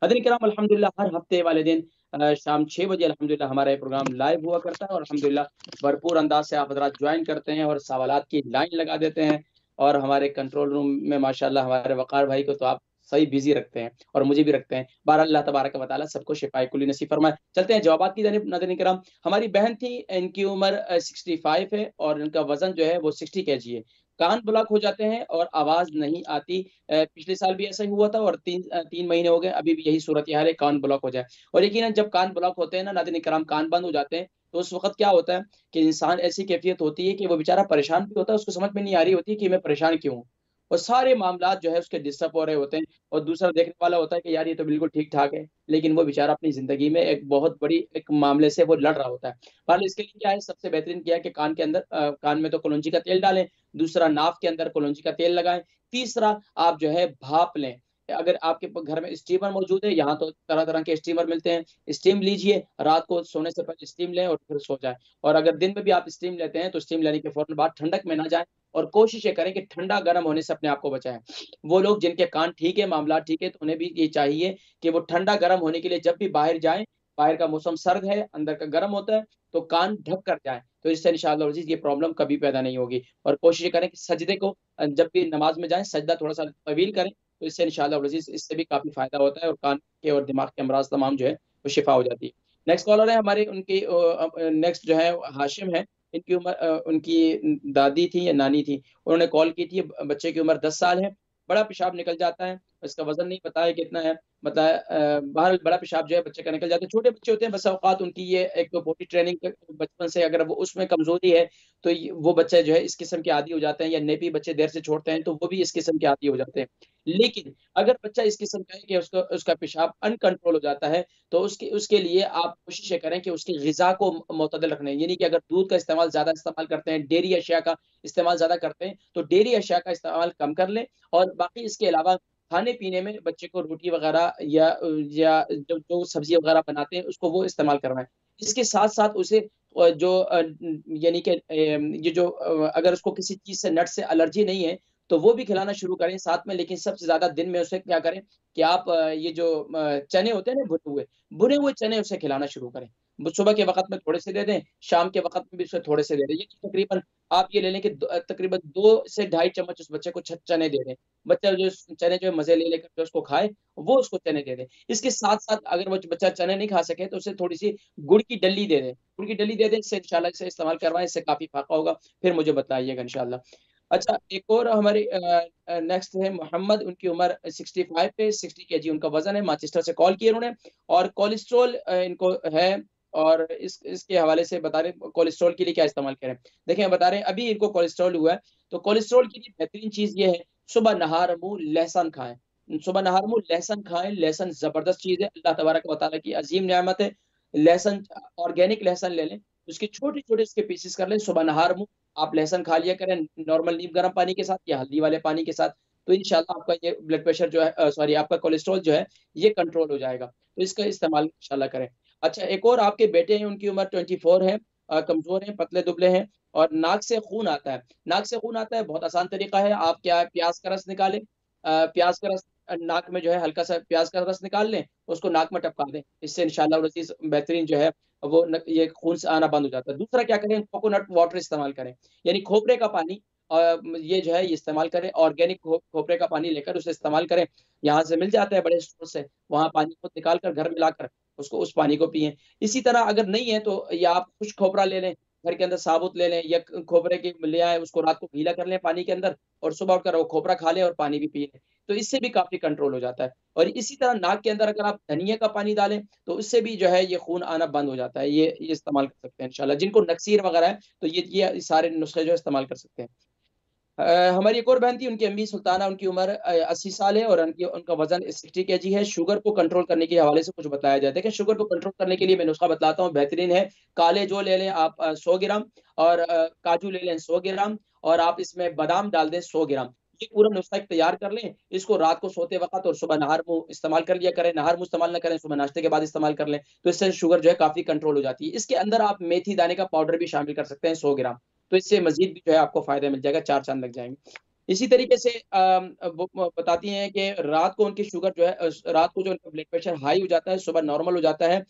حضرات کرام الحمدللہ ہر ہفتے والے دن شام 6 بجے الحمدللہ ہمارا یہ پروگرام لائیو ہوا کرتا ہے، اور الحمدللہ بھرپور انداز سے آپ حضرات جوائن کرتے ہیں اور سوالات کی لائن لگا دیتے ہیں، اور ہمارے کنٹرول روم میں ماشاءاللہ ہمارے وقار بھائی کو تو آپ صحیح بزی رکھتے ہیں اور مجھے بھی رکھتے ہیں. بہرحال اللہ تبارک و تعالیٰ سب کو شفائے کلی نصیب فرمائے. چلتے ہیں جوابات کی جانب. ناظرین کرام، ہماری بہن تھی، ان کی عمر 65 ہے اور ان کا وزن جو ہے وہ 60 kg ہے. کان بلاک ہو جاتے ہیں اور آواز نہیں آتی. پچھلے سال بھی ایسا ہی ہوا تھا اور 3 مہینے ہو گئے، ابھی بھی یہی صورتحال ہے، کان بلاک ہو جائے. اور یقیناً جب کان بلاک ہوتے ہیں نا ناظرین کرام، کان بند ہو جاتے ہیں، تو اس وقت کیا ہوتا ہے کہ انسان ایسی کیفیت ہوتی ہے کہ وہ بیچارہ پریشان بھی ہوتا ہے، اس کو سمجھ میں نہیں آ رہی ہوتی کہ میں پریشان کیوں ہوں، اور سارے معاملات جو ہے اس کے ڈسٹرب ہو رہے ہوتے ہیں، اور دوسرا دیکھنے والا ہوتا ہے کہ یار یہ تو بالکل ٹھیک ٹھاک ہے، لیکن وہ بیچارہ اپنی زندگی میں ایک بہت بڑی ایک معاملے سے وہ لڑ رہا ہوتا ہے. بہرحال اس کے لیے کیا ہے، سب سے بہترین کیا ہے کہ کان کے اندر کان میں تو کلونجی کا تیل ڈالیں، دوسرا ناف کے اندر کلونجی کا تیل لگائیں، تیسرا آپ جو ہے بھاپ لیں. اگر آپ کے گھر میں اسٹیمر موجود ہے، یہاں تو طرح طرح کے اسٹیمر ملتے ہیں، اسٹیم لیجئے، رات کو سونے سے پہلے اسٹیم لیں اور پھر سو جائیں. اور اگر دن میں بھی آپ اسٹیم لیتے ہیں تو اسٹیم لینے کے فوراً بعد ٹھنڈک میں نہ جائیں، اور کوشش یہ کریں کہ ٹھنڈا گرم ہونے سے اپنے آپ کو بچائیں. وہ لوگ جن کے کان ٹھیک ہے، معاملات ٹھیک ہے، تو انہیں بھی یہ چاہیے کہ وہ ٹھنڈا گرم ہونے کے لیے جب بھی باہر جائیں، باہر کا موسم سرد ہے، اندر کا گرم ہوتا ہے، تو کان ڈھک کر جائیں، تو اس سے انشاءاللہ عزیز یہ پرابلم کبھی پیدا نہیں ہوگی. اور کوشش کریں کہ سجدے کو جب بھی نماز میں جائیں سجدہ تھوڑا سا طویل کریں، تو اس سے انشاءاللہ عزیز اس سے بھی کافی فائدہ ہوتا ہے، اور کان کے اور دماغ کے امراض تمام جو ہے وہ شفا ہو جاتی ہے. نیکسٹ کالر ہے ہمارے، ان کی نیکسٹ جو ہے ہاشم ہے. ان کی عمر ان کی دادی تھی یا نانی تھی، انہوں نے کال کی تھی. بچے کی عمر 10 سال ہے، بڑا پیشاب نکل جاتا ہے، اس کا وزن نہیں بتایا کتنا ہے، بتایا باہر بڑا پیشاب جو ہے بچے کا نکل جاتا ہے. چھوٹے بچے ہوتے ہیں، بس اوقات ان کی یہ ایک باڈی ٹریننگ بچپن سے اگر وہ اس میں کمزوری ہے تو وہ بچے جو ہے اس قسم کے عادی ہو جاتے ہیں، یا نیپی بچے دیر سے چھوڑتے ہیں تو وہ بھی اس قسم کے عادی ہو جاتے ہیں. لیکن اگر بچہ اس قسم کا ہے کہ اس کا پیشاب ان کنٹرول ہو جاتا ہے، تو اس کے لیے آپ کوشش کریں کہ اس کی غذا کو معتدل رکھنا ہے. یعنی کہ اگر دودھ کا استعمال زیادہ استعمال کرتے ہیں، ڈیری اشیاء کا استعمال زیادہ کرتے ہیں، تو ڈیری اشیاء کا استعمال کم کر لیں. اور باقی اس کے علاوہ کھانے پینے میں بچے کو روٹی وغیرہ یا جو سبزی وغیرہ بناتے ہیں اس کو وہ استعمال کروائیں. اس کے ساتھ ساتھ اسے جو یعنی کہ یہ جو اگر اس کو کسی چیز سے نٹ سے الرجی نہیں ہے تو وہ بھی کھلانا شروع کریں ساتھ میں. لیکن سب سے زیادہ دن میں اسے کیا کریں کہ آپ یہ جو چنے ہوتے ہیں نا بھنے ہوئے چنے اسے کھلانا شروع کریں. صبح کے وقت میں تھوڑے سے دے دیں، شام کے وقت میں بھی اسے تھوڑے سے دے دیں. یہ تقریباً آپ یہ لے لیں کہ تقریباً 2 سے 2.5 چمچ اس بچے کو چنے دے دیں. بچہ جو چنے جو مزے لے کر جو اس کو کھائے وہ اس کو چنے دے دیں. اس کے ساتھ ساتھ اگر وہ بچہ چنے نہیں کھا سکے تو اسے تھوڑی سی گڑ کی ڈلی دے دیں. گڑ کی ڈلی دے دیں، اس سے انشاءاللہ اسے استعمال کروائیں، اس سے کافی فائدہ ہوگا. پھر مجھے بتائیے گا انشاءاللہ. اچھا، ایک اور ہماری نیکسٹ ہے محمد. ان کی عمر 65 پہ 60 kg ان کا وزن ہے. مانچسٹر سے کال کی انہوں نے، اور کولیسٹرول ان کو ہے، اور اس کے حوالے سے بتا رہے ہیں کولیسٹرول کے لیے کیا استعمال کریں. دیکھیں بتا رہے ہیں ابھی ان کو کولیسٹرول ہوا ہے، تو کولیسٹرول کے لیے بہترین چیز یہ ہے صبح نہار منہ لہسن کھائیں. صبح نہار منہ لہسن کھائیں. لہسن زبردست چیز ہے، اللہ تبارک و تعالیٰ کی عظیم نعمت ہے. لہسن آرگینک لہسن لے لیں، اس کے چھوٹے چھوٹے اس کے پیسز کر لیں. صبح نہار منہ آپ لہسن کھا لیا کریں نارمل نیم گرم پانی کے ساتھ یا ہلدی والے پانی کے ساتھ، تو انشاءاللہ آپ کا یہ بلڈ پریشر جو ہے آپ کا کولیسٹرول جو ہے یہ کنٹرول ہو جائے گا. تو اس کا استعمال انشاءاللہ کریں. اچھا، ایک اور آپ کے بیٹے ہیں، ان کی عمر 24 ہے، کمزور ہیں، پتلے دبلے ہیں، اور ناک سے خون آتا ہے. ناک سے خون آتا ہے، بہت آسان طریقہ ہے. آپ کیا پیاز کا رس نکالیں، پیاز کا رس ناک میں جو ہے ہلکا سا پیاز کا رس نکال لیں، اس کو ناک میں ٹپکا دیں. اس سے انشاءاللہ بہترین جو ہے وہ یہ خون سے آنا بند ہو جاتا ہے. دوسرا کیا کریں، کوکونٹ واٹر استعمال کریں، یعنی کھوپرے کا پانی یہ جو ہے یہ استعمال کریں. آرگینک کھوپرے کا پانی لے کر اسے استعمال کریں. یہاں سے مل جاتا ہے بڑے اسٹور سے، وہاں پانی کو نکال کر گھر میں لا کر اس پانی کو پئیں. اسی طرح اگر نہیں ہے تو یا آپ خشک کھوپرا لے لیں، گھر کے اندر ثابت لے لیں، یا کھوپرے کی لے آئیں، اس کو رات کو گیلا کر لیں پانی کے اندر، اور صبح اٹھ کر وہ کھوپرا کھا لیں اور پانی بھی پی لیں. تو اس سے بھی کافی کنٹرول ہو جاتا ہے. اور اسی طرح ناک کے اندر اگر آپ دھنیا کا پانی ڈالیں تو اس سے بھی جو ہے یہ خون آنا بند ہو جاتا ہے. یہ استعمال کر سکتے ہیں انشاءاللہ. جن کو نکسیر وغیرہ ہے تو یہ سارے نسخے جو استعمال کر سکتے ہیں. ہماری ایک اور بہن تھی، ان کی امی سلطانہ، ان کی عمر 80 سال ہے، اور ان کا وزن 60 kg ہے. شوگر کو کنٹرول کرنے کے حوالے سے کچھ بتایا جائے. دیکھیں شوگر کو کنٹرول کرنے کے لیے میں نسخہ بتلاتا ہوں، بہترین ہے. کالے جو لے لیں آپ 100 گرام، اور کاجو لے لیں 100 گرام، اور آپ اس میں بادام ڈال دیں 100 گرام. یہ پورا نسخہ تیار کر لیں. اس کو رات کو سوتے وقت اور صبح نہار منہ استعمال کر لیا کریں. نہار منہ استعمال نہ کریں، صبح ناشتے کے بعد استعمال کر لیں، تو اس سے شوگر جو ہے کافی کنٹرول ہو جاتی ہے. اس کے اندر آپ میتھی دانے کا پاؤڈر بھی شامل کر سکتے ہیں 100 گرام. تو اس سے مزید بھی جو ہے آپ کو فائدہ مل جائے گا، 4 چاند لگ جائیں گے. اسی طریقے سے بتاتی ہیں کہ رات کو ان کی شوگر جو ہے رات کو جو ان کا بلڈ پریشر ہائی ہو جاتا ہے صبح نارمل ہو جاتا ہے،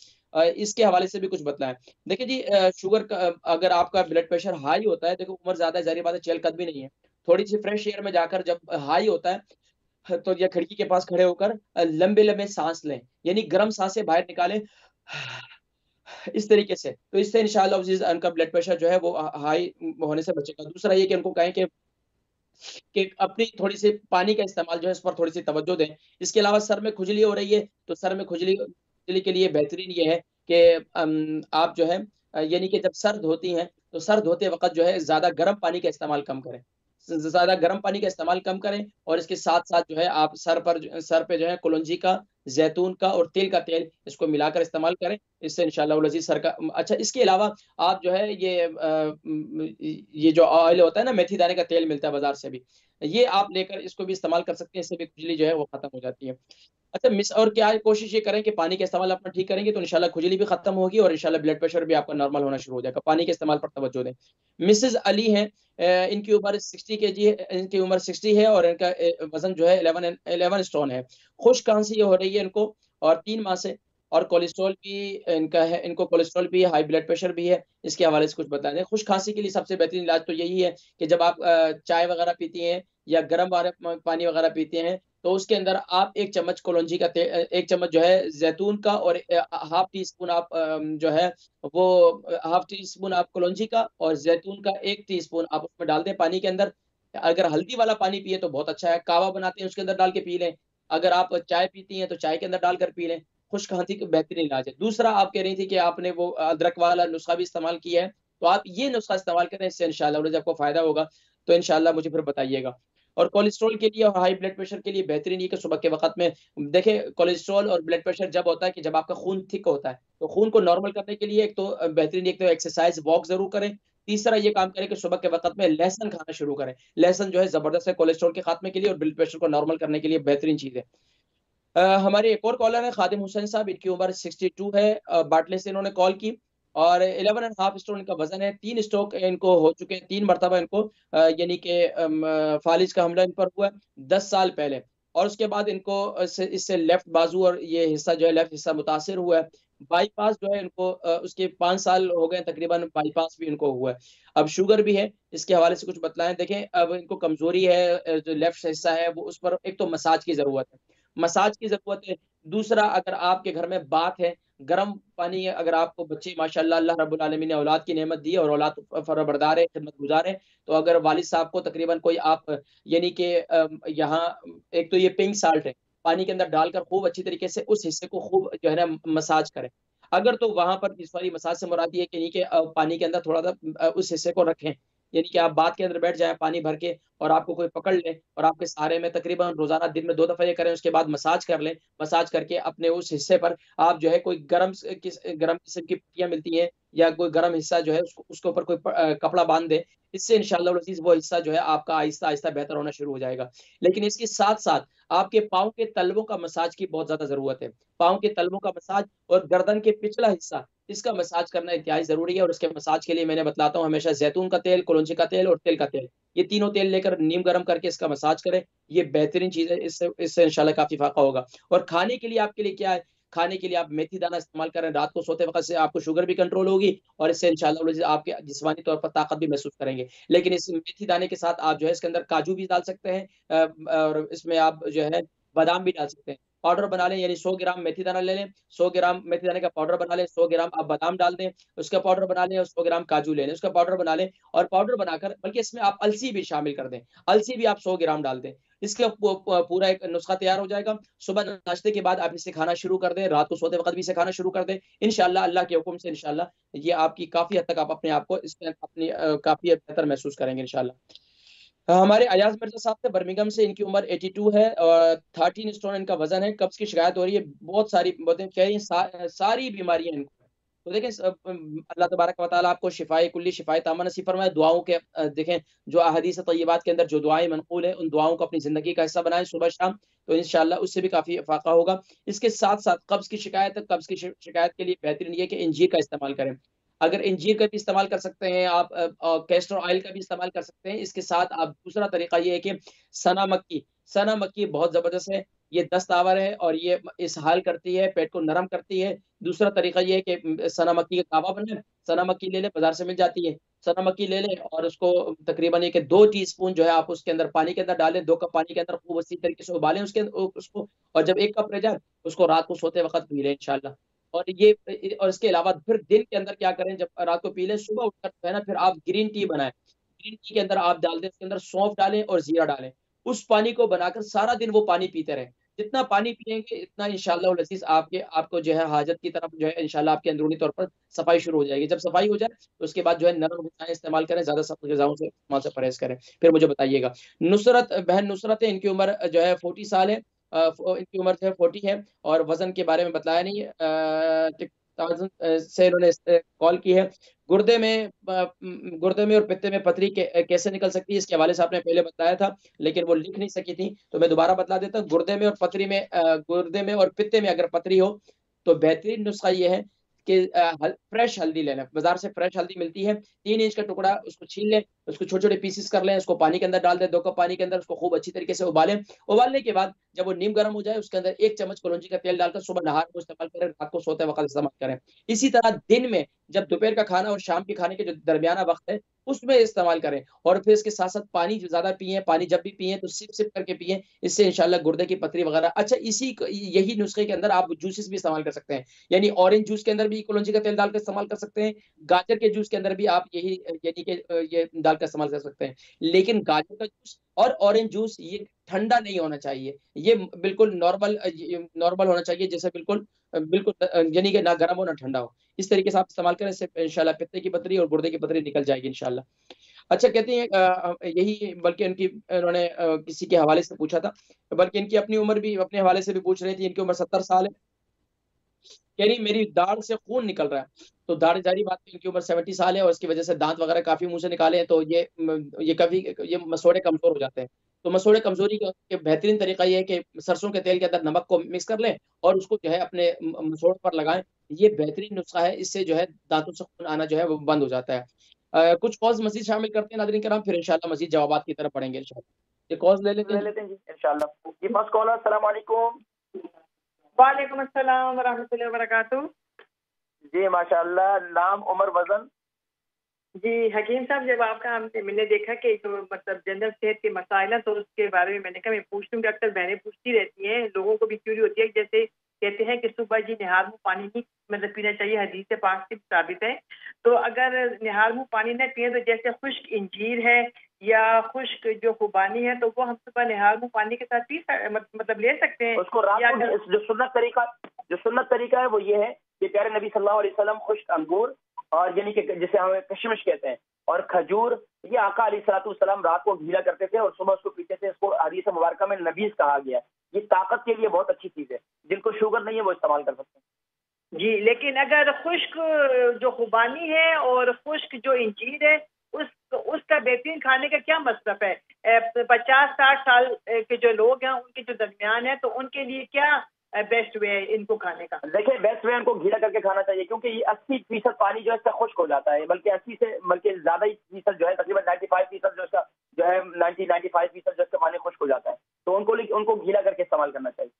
اس کے حوالے سے بھی کچھ بتلائیں۔ دیکھیں جی شوگر کا اگر آپ کا بلڈ پریشر ہائی ہوتا ہے، دیکھو عمر زیادہ ہے، ظاہر بات ہے چہل قدمی نہیں ہے، تھوڑی سی فریش ایئر میں جا کر جب ہائی ہوتا ہے تو یا کھڑکی کے پاس کھڑے ہو کر لمبے لمبے سانس لیں، یعنی گرم سانسیں باہر نکالیں اس طریقے سے، تو اس سے انشاءاللہ ان کا بلڈ پریشر جو ہے وہ ہائی ہونے سے بچے گا۔ دوسرا یہ کہ ان کو کہیں کہ اپنی تھوڑی سی پانی کا استعمال جو ہے اس پر تھوڑی سی توجہ دیں۔ اس کے علاوہ سر میں کھجلی ہو رہی ہے تو سر میں کھجلی کے لیے بہترین یہ ہے کہ آپ جو ہے یعنی کہ جب سرد ہوتی ہیں تو سرد ہوتے وقت جو ہے زیادہ گرم پانی کا استعمال کم کریں، زیادہ گرم پانی کا استعمال کم کریں، اور اس کے ساتھ ساتھ جو ہے آپ سر پہ جو ہے کلونجی کا، زیتون کا اور تیل کا تیل اس کو ملا کر استعمال کریں، اس سے انشاءاللہ العزیز سر کا اچھا۔ اس کے علاوہ آپ جو ہے یہ جو آئل ہوتا ہے نا، میتھی دانے کا تیل ملتا ہے بازار سے بھی، یہ آپ لے کر اس کو بھی استعمال کر سکتے ہیں، اس سے بھی کھجلی جو ہے وہ ختم ہو جاتی ہے۔ اچھا اور کیا ہے، کوشش یہ کریں کہ پانی کا استعمال اپنا ٹھیک کریں گے تو انشاءاللہ کھجلی بھی ختم ہوگی اور انشاءاللہ بلڈ پریشر بھی آپ کا نارمل ہونا شروع ہو جائے گا۔ پانی کے استعمال پر توجہ دیں۔ مسز علی ہیں، ان کی عمر 60 kg ہے، ان کی عمر 60 ہے اور ان کا وزن جو ہے 11 اسٹون ہے۔ خشک کھانسی ہو رہی ہے ان کو اور 3 ماہ سے، اور کولیسٹرول بھی ان کا ہے، ان کو کولیسٹرول بھی ہے، ہائی بلڈ پریشر بھی ہے، اس کے حوالے سے کچھ بتا دیں۔ خشک کھانسی کے لیے سب سے بہترین علاج تو یہی ہے کہ جب آپ چائے وغیرہ پیتی ہیں یا گرم پانی وغیرہ پیتے ہیں تو اس کے اندر آپ 1 چمچ کلونجی کا تیل، 1 چمچ جو ہے زیتون کا، اور ½ ٹی اسپون آپ جو ہے وہ ½ ٹی اسپون آپ کلونجی کا اور زیتون کا 1 ٹی اسپون آپ اس میں ڈال دیں پانی کے اندر۔ اگر ہلدی والا پانی پیے تو بہت اچھا ہے، کہوہ بناتے ہیں اس کے اندر ڈال کے پی لیں، اگر آپ چائے پیتی ہیں تو چائے کے اندر ڈال کر پی لیں۔ خشک کھانسی کا بہترین علاج ہے۔ دوسرا آپ کہہ رہی تھی کہ آپ نے وہ ادرک والا نسخہ بھی استعمال کیا ہے، تو آپ یہ نسخہ استعمال کریں، اس سے انشاءاللہ جب آپ کو فائدہ ہوگا تو انشاءاللہ مجھے پھر بتائیے گا۔ اور کولیسٹرول کے لیے اور ہائی بلڈ پریشر کے لیے بہترین یہ کہ صبح کے وقت میں دیکھیں، کولیسٹرول اور بلڈ پریشر جب ہوتا ہے کہ جب آپ کا خون تھک ہوتا ہے، تو خون کو نارمل کرنے کے لیے ایک تو بہترین ایک تو ایکسرسائز واک ضرور کریں، تیسرا یہ کام کریں کہ صبح کے وقت میں لہسن کھانا شروع کریں۔ لہسن جو ہے زبردست ہے کولیسٹرول کے خاتمے کے لیے اور بلڈ پریشر کو نارمل کرنے کے لیے بہترین چیز ہے۔ ہمارے ایک اور کالر ہیں خادم حسین صاحب، ان کی عمر 62 ہے، باٹلے سے انہوں نے کال کی اور 11.5 اسٹون ان کا وزن ہے، 3 اسٹروک ان کو ہو چکے ہیں، 3 مرتبہ ان کو یعنی کہ فالج کا حملہ ان پر ہوا 10 سال پہلے، اور اس کے بعد ان کو اس سے لیفٹ بازو اور یہ حصہ جو ہے لیفٹ حصہ متاثر ہوا ہے۔ بائی پاس جو ہے ان کو اس کے 5 سال ہو گئے تقریباً، بائی پاس بھی ان کو ہوا ہے۔ اب شوگر بھی ہے، اس کے حوالے سے کچھ بتلائیں۔ دیکھیں اب ان کو کمزوری ہے، جو لیفٹ حصہ ہے وہ اس پر ایک تو مساج کی ضرورت ہے، مساج کی ضرورت ہے۔ دوسرا اگر آپ کے گھر میں بات ہے، گرم پانی ہے، اگر آپ کو بچے ماشاءاللہ اللہ رب العالمین نے اولاد کی نعمت دی ہے اور اولاد فربردار ہے، خدمت گزار ہے، تو اگر والد صاحب کو تقریباً کوئی آپ یعنی کہ یہاں ایک تو یہ پنک سالٹ ہے، پانی کے اندر ڈال کر خوب اچھی طریقے سے اس حصے کو خوب جو ہے نا مساج کریں۔ اگر تو وہاں پر اس والی مساج سے مراد یہ ہے کہ نہیں کہ پانی کے اندر تھوڑا سا اس حصے کو رکھیں، یعنی کہ آپ بات کے اندر بیٹھ جائیں پانی بھر کے اور آپ کو کوئی پکڑ لے اور آپ کے سہارے میں تقریباً روزانہ دن میں 2 دفعہ یہ کریں، اس کے بعد مساج کر لیں، مساج کر کے اپنے اس حصے پر آپ جو ہے کوئی گرم قسم کی پٹیاں ملتی ہیں یا کوئی گرم حصہ جو ہے اس کے اوپر کوئی کپڑا باندھ دیں، اس سے انشاءاللہ العزیز وہ حصہ جو ہے آپ کا آہستہ آہستہ بہتر ہونا شروع ہو جائے گا۔ لیکن اس کے ساتھ ساتھ آپ کے پاؤں کے تلووں کا مساج کی بہت زیادہ ضرورت ہے، پاؤں کے تلووں کا مساج اور گردن کے پچھلا حصہ اس کا مساج کرنا انتہائی ضروری ہے، اور اس کے مساج کے لیے میں نے بتلاتا ہوں ہمیشہ زیتون کا تیل، کلونجی کا تیل اور تیل کا تیل، یہ تینوں تیل لے کر نیم گرم کر کے اس کا مساج کریں، یہ بہترین چیز ہے، اس سے انشاءاللہ کافی فائدہ ہوگا۔ اور کھانے کے لیے آپ کے لیے کیا ہے، کھانے کے لیے آپ میتھی دانہ استعمال کریں، رات کو سوتے وقت سے آپ کو شوگر بھی کنٹرول ہوگی اور اس سے انشاءاللہ آپ کے جسمانی طور پر طاقت بھی محسوس کریں گے۔ لیکن اس میتھی دانے کے ساتھ آپ جو ہے اس کے اندر کاجو بھی ڈال سکتے ہیں اور اس میں آپ جو ہے بادام بھی ڈال سکتے ہیں، پاؤڈر بنا لیں، یعنی 100 گرام میتھی دانہ لے لیں، 100 گرام میتھی دانے کا پاؤڈر بنا لیں، 100 گرام آپ بادام ڈال دیں، اس کا پاؤڈر بنا لیں، اور 100 گرام کاجو لے لیں، اس کا پاؤڈر بنا لیں، اور پاؤڈر بنا کر بلکہ اس میں آپ السی بھی شامل کر دیں، السی بھی آپ 100 گرام ڈال دیں، اس کا پورا ایک نسخہ تیار ہو جائے گا۔ صبح ناشتے کے بعد آپ اسے کھانا شروع کر دیں، رات کو سوتے وقت بھی اسے کھانا شروع کر دیں، انشاءاللہ اللہ کے حکم سے انشاءاللہ یہ آپ کی کافی حد تک آپ اپنے آپ کو اس میں اپنی کافی بہتر محسوس کریں گے انشاءاللہ۔ ہمارے ایاز مرزا صاحب سے برمنگم سے، ان کی عمر 82 ہے اور 13 اسٹون ان کا وزن ہے، قبض کی شکایت ہو رہی ہے، بہت ساری ساری بیماریاں ان کو ہے، تو دیکھیں اللہ تبارک و تعالیٰ آپ کو شفائے کلی شفائے تامہ نصیب فرمائے۔ دعاؤں کے دیکھیں جو احادیث طیبات کے اندر جو دعائیں منقول ہیں ان دعاؤں کو اپنی زندگی کا حصہ بنائیں صبح شام، تو انشاءاللہ اس سے بھی کافی افاقہ ہوگا۔ اس کے ساتھ ساتھ قبض کی شکایت کے لیے بہترین یہ کہ انجیر کا استعمال کریں۔ اگر انجیر کا بھی استعمال کر سکتے ہیں آپ، کیسٹر آئل کا بھی استعمال کر سکتے ہیں. اس کے ساتھ آپ دوسرا طریقہ یہ ہے کہ سنا مکی بہت زبردست ہے، یہ دست آور ہے اور یہ اسہال کرتی ہے، پیٹ کو نرم کرتی ہے. دوسرا طریقہ یہ ہے کہ سنا مکی کا کعبہ بنائیں، سنا مکی لے لیں، بازار سے مل جاتی ہے، سنا مکی لے لیں اور اس کو تقریباً 2 ٹی اسپون جو ہے آپ اس کے اندر پانی کے اندر ڈالیں، 2 کپ پانی کے اندر خوب اچھی طریقے سے ابالیں اس کو، اور جب 1 کپ رہ جائے اس کو رات کو سوتے وقت پی لیں انشاءاللہ. اور اس کے علاوہ پھر دن کے اندر کیا کریں، جب رات کو پی لیں صبح اٹھ کر جو ہے نا پھر آپ گرین ٹی بنائیں. گرین ٹی کے اندر آپ ڈال دیں، اس کے اندر سونف ڈالیں اور زیرہ ڈالیں. اس پانی کو بنا کر سارا دن وہ پانی پیتے رہیں. جتنا پانی پیئیں گے اتنا انشاءاللہ العزیز آپ کو جو ہے حاجت کی طرف جو ہے انشاءاللہ آپ کے اندرونی طور پر صفائی شروع ہو جائے گی. جب صفائی ہو جائے تو اس کے بعد جو ہے نرم غذائیں استعمال کریں، زیادہ سخت غذاؤں سے استعمال سے پرہیز کریں. پھر مجھے بتائیے گا. بہن نصرت ہے، ان کی عمر جو ہے 40 سال ہے، ان کی عمر جو ہے 40 ہے، اور وزن کے بارے میں بتلایا نہیں ہے. سے انہوں نے کال کی ہے. گردے میں اور پتے میں پتھری کیسے نکل سکتی ہے، اس کے حوالے سے آپ نے پہلے بتایا تھا لیکن وہ لکھ نہیں سکی تھی، تو میں دوبارہ بتلا دیتا ہوں. گردے میں اور پتے میں اگر پتھری ہو تو بہترین نسخہ یہ ہے کہ فریش ہلدی لے لیں. بازار سے فریش ہلدی ملتی ہے، 3 انچ کا ٹکڑا، اس کو چھیل لیں، اس کو چھوٹے چھوٹے پیسز کر لیں، اس کو پانی کے اندر ڈال دیں، 2 کپ پانی کے اندر اس کو خوب اچھی طریقے سے ابالیں. ابالنے کے بعد جب وہ نیم گرم ہو جائے اس کے اندر 1 چمچ کلونجی کا تیل ڈال کر صبح نہار کو استعمال کریں، رات کو سوتے وقت استعمال کریں. اسی طرح دن میں جب دوپہر کا کھانا اور شام کے کھانے کے جو درمیانہ وقت ہے اس میں استعمال کریں. اور پھر اس کے ساتھ ساتھ پانی زیادہ پئیں، پانی جب بھی پئیں تو سپ کر کے پئیں، اس سے انشاءاللہ گردے کی پتھری وغیرہ. اچھا، یہی نسخے کے اندر آپ جوسز بھی استعمال کر سکتے ہیں، یعنی اورنج جوس کے اندر بھی کلونجی کا تیل ڈال کر استعمال کر سکتے ہیں، گاجر کے جوس کے اندر بھی آپ یعنی کہ یہ ڈال کر استعمال کر سکتے ہیں. لیکن گاجر کا جوس اور اورنج جوس یہ ٹھنڈا نہیں ہونا چاہیے، یہ بالکل نارمل ہونا چاہیے، جیسے بالکل یعنی کہ نہ گرم ہو نہ ٹھنڈا ہو. اس طریقے سے آپ استعمال کریں، اس سے انشاءاللہ پتے کی پتھری اور گردے کی پتھری نکل جائے گی انشاءاللہ. اچھا، کہتے ہیں یہی، بلکہ انہوں نے کسی کے حوالے سے پوچھا تھا، بلکہ ان کی اپنی عمر بھی اپنے حوالے سے بھی پوچھ رہی تھی. ان کی عمر 70 سال ہے، یعنی میری داڑھ سے خون نکل رہا ہے. تو داڑھ جاری بات ہے، ان کی عمر 70 سال ہے اور اس کی وجہ سے دانت وغیرہ کافی منہ سے نکالے ہیں، تو یہ کبھی یہ مسوڑے کمزور ہو جاتے ہیں. تو مسوڑے کمزوری کا بہترین طریقہ یہ ہے کہ سرسوں کے تیل کے اندر نمک کو مکس کر لیں اور اس کو جو ہے اپنے مسوڑ پر لگائیں. یہ بہترین نسخہ ہے، اس سے جو ہے دانتوں سے خون آنا جو ہے وہ بند ہو جاتا ہے. کچھ کالز مزید شامل کرتے ہیں ناظرین کرام، پھر انشاءاللہ مزید جوابات کی طرف پڑھیں گے انشاءاللہ. یہ کالز لے لیتے ہیں جی انشاءاللہ. یہ فرسٹ کال ہے. السلام علیکم. وعلیکم السلام ورحمۃ اللہ وبرکاتہ. جی ماشاءاللہ. نام، عمر، وزن؟ جی حکیم صاحب، جب آپ کا میں نے دیکھا کہ مطلب جنرل صحت کے مسائل ہیں تو اس کے بارے میں نے کہا میں پوچھ لوں کہ اکثر بہنیں پوچھتی رہتی ہیں، لوگوں کو بھی چوری ہوتی ہے، جیسے کہتے ہیں کہ صبح نہار منہ پانی نہیں مطلب پینا چاہیے، حدیث پاک سے ثابت ہے. تو اگر نہار منہ پانی نہ پیئیں تو جیسے خشک انجیر ہے یا خشک جو خوبانی ہے تو وہ ہم صبح نہار منہ پانی کے ساتھ مطلب لے سکتے ہیں. اس کو رات کو جو سنت طریقہ ہے وہ یہ ہے کہ پیارے نبی صلی اللہ علیہ وسلم خشک انگور اور یعنی کہ جسے ہم کشمش کہتے ہیں اور کھجور، یہ آقا علیہ الصلوۃ والسلام رات کو گیلا کرتے تھے اور صبح اس کو پیتے تھے. اس کو حدیث مبارکہ میں نبیذ کہا گیا. یہ طاقت کے لیے بہت اچھی چیز ہے، جن کو شوگر نہیں ہے وہ استعمال کر سکتے ہیں. جی، لیکن اگر خشک جو خوبانی ہے اور خشک جو انجیر ہے اس کا بہترین کھانے کا کیا مصرف ہے؟ 50-60 سال کے جو لوگ ہیں ان کے جو درمیان ہے تو ان کے لیے کیا بیسٹ وے ہے ان کو کھانے کا؟ دیکھیں، بیسٹ وے ان کو گیلا کر کے کھانا چاہیے، کیونکہ یہ 80% پانی جو ہے اس کا خشک ہو جاتا ہے، بلکہ 80 سے بلکہ زیادہ ہی فیصد جو ہے تقریباً 95% جو اس کا جو ہے 95% جو اس کا پانی خشک ہو جاتا ہے. تو ان کو گیلا کر کے استعمال کرنا چاہیے.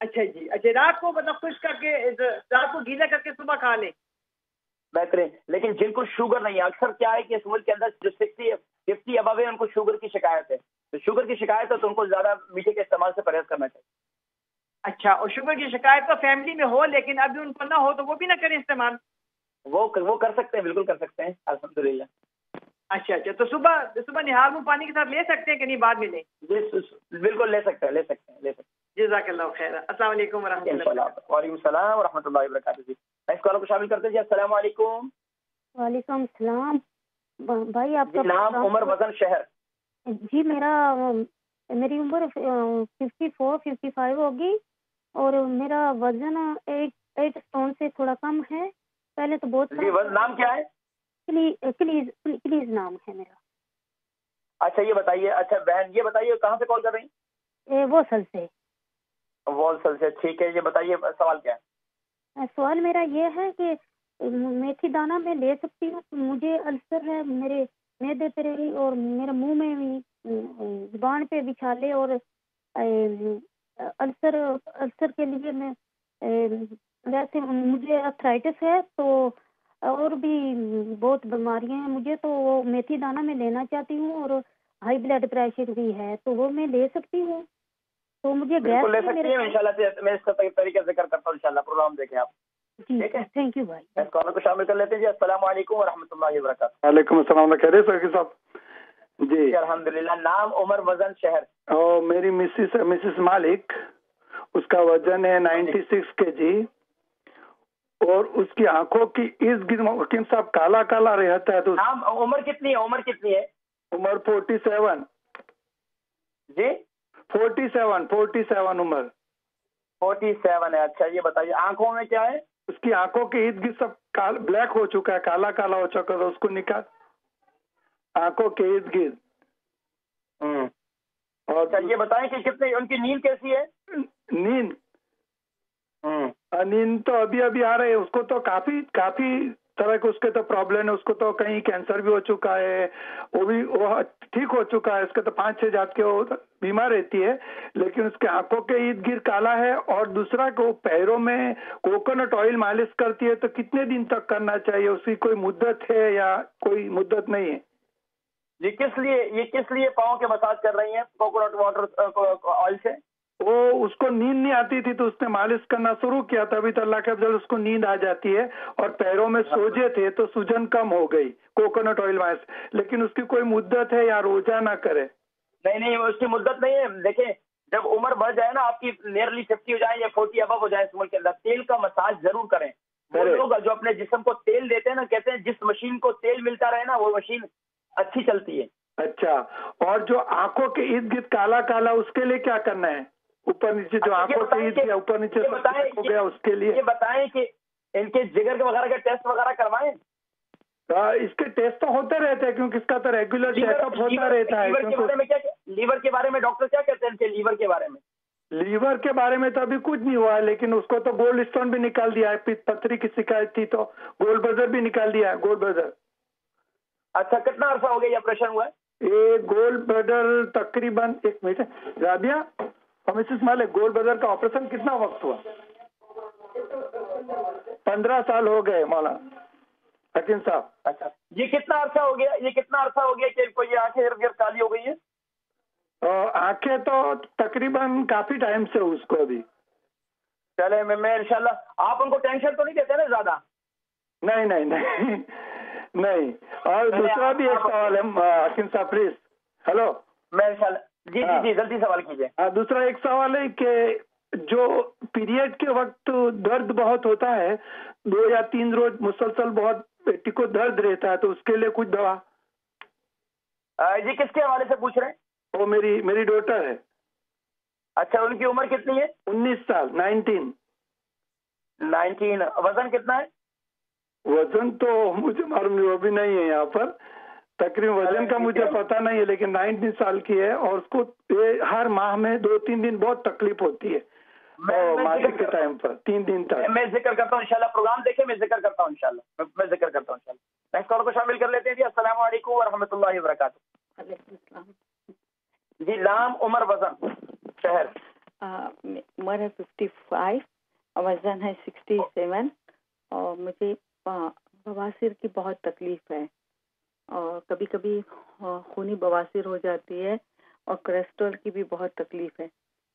اچھا جی. اچھا، رات کو مطلب خشک کر کے رات کو گیلا کر کے صبح کھا لیں بہترین. لیکن جن کو شوگر نہیں ہے، اکثر کیا ہے کہ اس ملک کے اندر جو 50 ابو ہے ان کو شوگر کی شکایت ہے، تو شوگر کی شکایت ہے تو ان کو زیادہ میٹھے کے استعمال سے پرہیز کرنا چاہیے. اچھا، اور شوگر کی شکایت تو فیملی میں ہو لیکن ابھی ان کو نہ ہو تو وہ بھی نہ کریں استعمال؟ وہ کر سکتے ہیں، بالکل کر سکتے ہیں الحمدللہ. اچھا، تو صبح نہار منہ پانی کے ساتھ لے سکتے ہیں کہ نہیں بعد میں لیں؟ بالکل لے سکتے ہیں. جزاک اللہ خیر. السلام علیکم ورحمۃ اللہ. وعلیکم السلام ورحمۃ اللہ وبرکاتہ. جی نیکسٹ کالر کو شامل کرتے ہیں. جی السلام علیکم. وعلیکم السلام. بھائی آپ کا نام، عمر، وزن، شہر؟ جی میری عمر 54-55 ہوگی اور میرا وزن 8 اسٹون سے تھوڑا کم ہے. پہلے تو بہت جی نام کیا ہے؟ کلیز نام ہے میرا. اچھا یہ بتائیے، اچھا بہن یہ بتائیے کہاں سے کال کر رہی ہیں؟ وولسل سے. وولسل سے، ٹھیک ہے. یہ بتائیے سوال کیا ہے؟ سوال میرا یہ ہے کہ میتھی دانہ میں لے سکتی ہوں؟ مجھے السر ہے میرے معدے پہ رہی اور میرے منہ میں بھی زبان پہ بھی چھالے اور السر کے لیے میں ویسے مجھے ارتھرائٹس ہے تو اور بھی بہت بیماریاں ہیں مجھے، تو وہ میتھی دانہ میں لینا چاہتی ہوں اور ہائی بلڈ پریشر بھی ہے، تو وہ میں لے سکتی ہوں؟ تو مجھے گیس لے سکتی ہیں انشاءاللہ سے، میں اس کا طریقے سے ذکر کرتا ہوں انشاءاللہ، پروگرام دیکھیں آپ. جی تھینک یو بھائی. اس کالر کو شامل کر لیتے ہیں جی. السلام علیکم ورحمۃ اللہ وبرکاتہ. وعلیکم السلام. خیریت سے صاحب؟ جی الحمدللہ. نام، عمر، وزن، شہر؟ میری مسز مالک، اس کا وزن ہے 96 kg اور اس کی آنکھوں کی ارد گرد حکیم صاحب کالا کالا رہتا ہے. تو نام، عمر کتنی ہے؟ عمر کتنی ہے؟ عمر 47. جی 47 عمر 47 ہے. اچھا یہ بتائیے آنکھوں میں کیا ہے؟ اس کی آنکھوں کے ارد گرد سب بلیک ہو چکا ہے، کالا کالا ہو چکا ہے، اس کو نکال آنکھوں کے ارد گرد. اور یہ بتائیں کہ کتنے ان کی نیند کیسی ہے؟ نیند تو ابھی ابھی آ رہے ہے. اس کو تو کافی طرح کے اس کے تو پرابلم ہے. اس کو تو کہیں کینسر بھی ہو چکا ہے، وہ ٹھیک ہو چکا ہے. اس کے تو 5-6 جات کے بیمار رہتی ہے، لیکن اس کے آنکھوں کے ارد گرد کالا ہے. اور دوسرا کو پیروں میں کوکونٹ آئل مالش کرتی ہے، تو کتنے دن تک کرنا چاہیے؟ اس کی کوئی مدت ہے یا کوئی مدت نہیں ہے؟ یہ کس لیے پاؤں کے مساج کر رہی ہیں کوکونٹ واٹر آئل سے؟ وہ اس کو نیند نہیں آتی تھی تو اس نے مالش کرنا شروع کیا تھا. ابھی تو اللہ کے افضل اس کو نیند آ جاتی ہے. اور پیروں میں سوجے تھے تو سوجن کم ہو گئی کوکونٹ آئل مالش. لیکن اس کی کوئی مدت ہے یا روزانہ کرے؟ نہیں اس کی مدت نہیں ہے. دیکھیں جب عمر بڑھ جائے نا، آپ کی نیئرلی 50 ہو جائے یا 40 ابو ہو جائے اس عمر کے اندر، تیل کا مساج ضرور کریں. وہ لوگ جو اپنے جسم کو تیل دیتے ہیں نا، کہتے ہیں جس مشین کو تیل ملتا رہے نا وہ مشین اچھی چلتی ہے. اچھا. اور جو آنکھوں کے ارد گرد کالا کالا، اس کے لیے کیا کرنا ہے؟ اوپر نیچے جو آنکھوں کے ارد گرد اوپر نیچے ہو گیا، اس کے لیے یہ بتائیں کہ ان کے جگر کے وغیرہ کے ٹیسٹ وغیرہ کروائیں. اس کے ٹیسٹ تو ہوتے رہتے ہیں کیونکہ اس کا تو ریگولر چیک اپ ہوتا رہتا ہے. لیور کے بارے میں ڈاکٹر کیا کہتے ہیں ان کے لیور کے بارے میں؟ لیور کے بارے میں تو ابھی کچھ نہیں ہوا ہے، لیکن اس کو تو گولڈ اسٹون بھی نکال دیا ہے. پتھری کی شکایت تھی تو گولڈ بزر بھی نکال دیا ہے. Gold buzzer. اچھا کتنا عرصہ ہو گیا یہ آپریشن ہوا ہے؟ یہ گولڈ بزر تقریباً 1 منٹ رابعہ اور مسز مالک، گولڈ بزر کا آپریشن کتنا وقت ہوا؟ 15 سال ہو گئے مولانا حکیم صاحب. اچھا یہ کتنا عرصہ ہو گیا کہ کوئی یہ آنکھیں ارد گرد کالی ہو گئی ہے؟ آنکھیں تو تقریباً کافی ٹائم سے اس کو ابھی. چلے میں انشاءاللہ. آپ ان کو ٹینشن تو نہیں دیتے نا زیادہ؟ نہیں. اور دوسرا بھی ایک سوال ہے حکیم صاحب پلیز. ہلو میں انشاءاللہ جی جلدی سوال کیجیے. دوسرا ایک سوال ہے کہ جو پیریڈ کے وقت درد بہت ہوتا ہے، 2 یا 3 روز مسلسل بہت پیٹی کو درد رہتا ہے، تو اس کے لیے کچھ دوا؟ جی کس کے حوالے سے پوچھ رہے ہیں؟ وہ میری ڈاٹر ہے. اچھا ان کی عمر کتنی ہے؟ 19 سال. 19. وزن کتنا ہے؟ وزن تو مجھے معلوم نہیں، وہ بھی نہیں ہے یہاں پر. تقریباً وزن کا مجھے پتا نہیں ہے، لیکن 19 سال کی ہے. اور اس کو ہر ماہ میں 2-3 دن بہت تکلیف ہوتی ہے ماسک کے ٹائم پر 3 دن تک. میں ذکر کرتا ہوں انشاءاللہ. پروگرام دیکھیں میں ذکر کرتا ہوں انشاءاللہ. میں ذکر کرتا ہوں انشاءاللہ. نیکسٹ کال کو شامل کر لیتے ہیں جی. السلام علیکم ورحمۃ اللہ وبرکاتہ. وعلیکم السلام. جی نام، عمر، وزن، شہر؟ عمر ہے 55 اور وزن ہے 67 اور مجھے بواسیر کی بہت تکلیف ہے اور کبھی کبھی خونی بواسیر ہو جاتی ہے اور کولیسٹرول کی بھی بہت تکلیف ہے.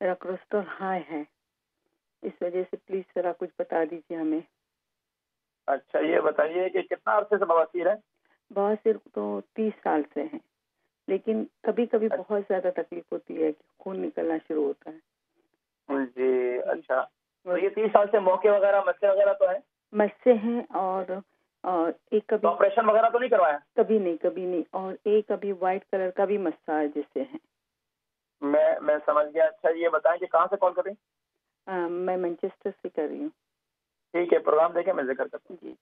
میرا کولیسٹرول ہائی ہے، اس وجہ سے پلیز ذرا کچھ بتا دیجیے ہمیں. اچھا یہ بتائیے کہ کتنا عرصے سے بواسیر ہے؟ بواسیر تو 30 سال سے ہے، لیکن کبھی کبھی بہت زیادہ تکلیف ہوتی ہے کہ خون نکلنا شروع ہوتا ہے. جی اچھا. تو یہ 30 سال سے موقع وغیرہ مسئلے وغیرہ تو ہے؟ مسئلے ہیں اور ایک کبھی آپریشن وغیرہ تو نہیں کروایا؟ کبھی نہیں. اور ایک ابھی وائٹ کلر کا بھی مسئلہ ہے جیسے ہے. میں سمجھ گیا. اچھا یہ بتائیں کہ کہاں سے کال کر رہی ہیں؟ میں مینچسٹر سے کر رہی ہوں. ٹھیک ہے پروگرام دیکھیں میں ذکر کرتا ہوں. جی